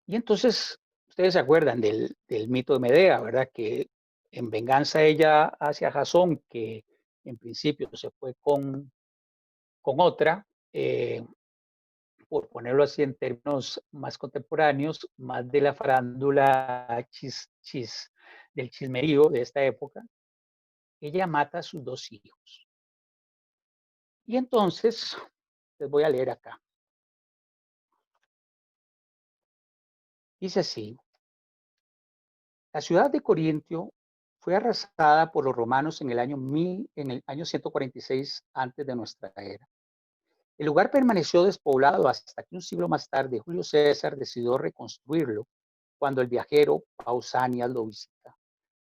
Y entonces, ustedes se acuerdan del mito de Medea, ¿verdad? Que en venganza ella hacia Jasón, que en principio se fue con otra, por ponerlo así en términos más contemporáneos, más de la farándula del chismerío de esta época, ella mata a sus dos hijos. Y entonces, les voy a leer acá. Dice así: la ciudad de Corintio fue arrasada por los romanos en el año 146 antes de nuestra era. El lugar permaneció despoblado hasta que un siglo más tarde Julio César decidió reconstruirlo cuando el viajero Pausanias lo visita.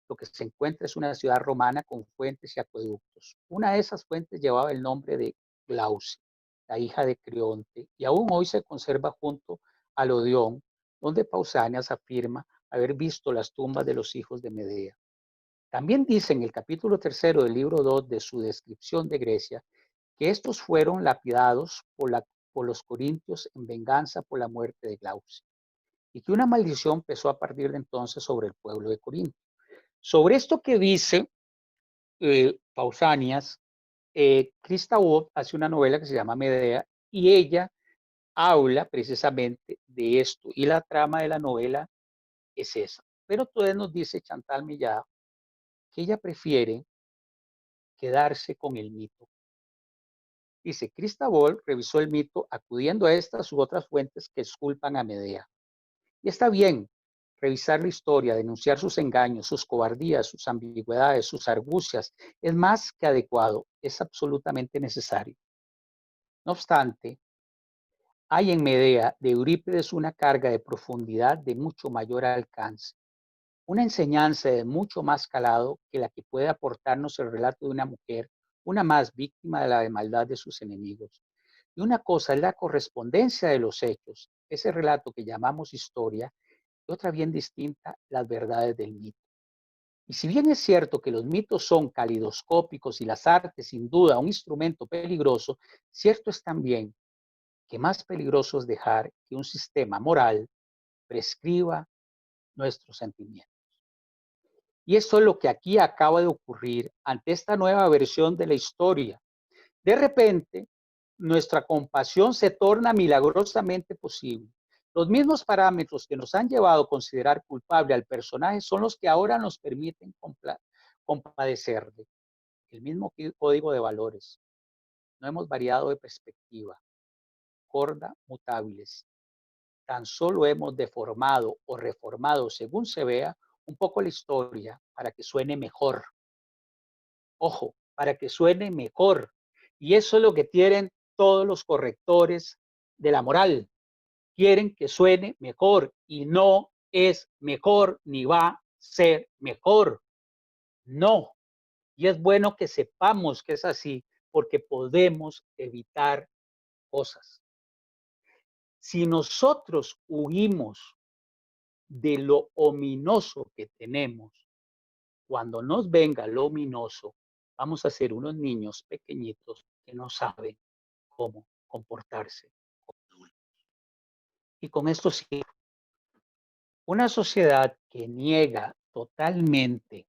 Lo que se encuentra es una ciudad romana con fuentes y acueductos. Una de esas fuentes llevaba el nombre de Glaucia, la hija de Creonte, y aún hoy se conserva junto al Odeón, donde Pausanias afirma haber visto las tumbas de los hijos de Medea. También dice en el capítulo 3 del libro 2 de su descripción de Grecia que estos fueron lapidados por los corintios en venganza por la muerte de Glaucia, y que una maldición pesó a partir de entonces sobre el pueblo de Corinto. Sobre esto que dice Pausanias, Krista Wood hace una novela que se llama Medea y ella habla precisamente de esto y la trama de la novela es esa. Pero todavía nos dice Chantal Millard que ella prefiere quedarse con el mito. Dice, Krista Wood revisó el mito acudiendo a estas u otras fuentes que exculpan a Medea. Y está bien revisar la historia, denunciar sus engaños, sus cobardías, sus ambigüedades, sus argucias. Es más que adecuado, es absolutamente necesario. No obstante, hay en Medea de Eurípides una carga de profundidad de mucho mayor alcance, una enseñanza de mucho más calado que la que puede aportarnos el relato de una mujer, una más víctima de la maldad de sus enemigos. Y una cosa es la correspondencia de los hechos, ese relato que llamamos historia, y otra bien distinta, las verdades del mito. Y si bien es cierto que los mitos son calidoscópicos y las artes sin duda un instrumento peligroso, cierto es también que más peligroso es dejar que un sistema moral prescriba nuestros sentimientos. Y eso es lo que aquí acaba de ocurrir ante esta nueva versión de la historia. De repente, nuestra compasión se torna milagrosamente posible. Los mismos parámetros que nos han llevado a considerar culpable al personaje son los que ahora nos permiten compadecerle. El mismo código de valores. No hemos variado de perspectiva. Corda mutables. Tan solo hemos deformado o reformado, según se vea, un poco la historia para que suene mejor. Ojo, para que suene mejor. Y eso es lo que quieren todos los correctores de la moral. Quieren que suene mejor y no es mejor ni va a ser mejor. No. Y es bueno que sepamos que es así porque podemos evitar cosas. Si nosotros huimos de lo ominoso que tenemos, cuando nos venga lo ominoso, vamos a ser unos niños pequeñitos que no saben cómo comportarse. Y con esto sí, una sociedad que niega totalmente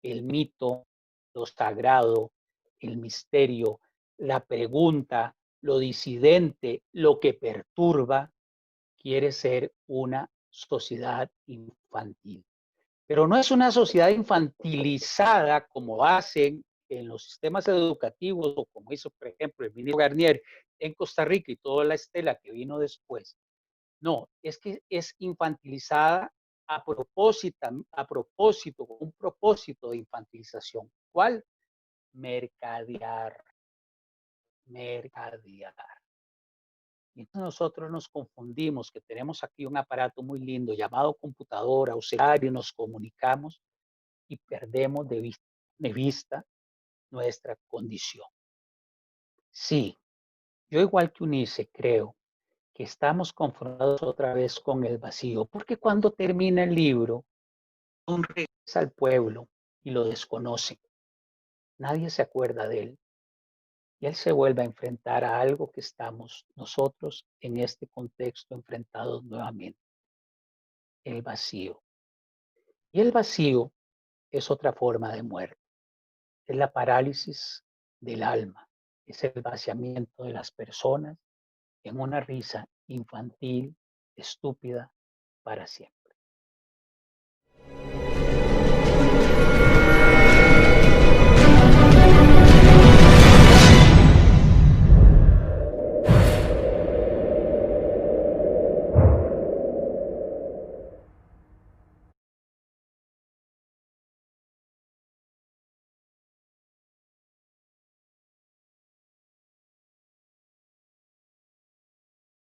el mito, lo sagrado, el misterio, la pregunta, lo disidente, lo que perturba, quiere ser una sociedad infantil. Pero no es una sociedad infantilizada como hacen en los sistemas educativos o como hizo, por ejemplo, el ministro Garnier en Costa Rica y toda la estela que vino después. No, es que es infantilizada a propósito, con un propósito de infantilización. ¿Cuál? Mercadear, mercadear. Y entonces nosotros nos confundimos que tenemos aquí un aparato muy lindo llamado computadora o celular y nos comunicamos y perdemos de vista nuestra condición. Sí, yo igual que Unice creo que estamos confrontados otra vez con el vacío, porque cuando termina el libro, un regresa al pueblo y lo desconoce. Nadie se acuerda de él. Y él se vuelve a enfrentar a algo que estamos nosotros en este contexto enfrentados nuevamente, el vacío. Y el vacío es otra forma de muerte, es la parálisis del alma, es el vaciamiento de las personas en una risa infantil, estúpida, para siempre.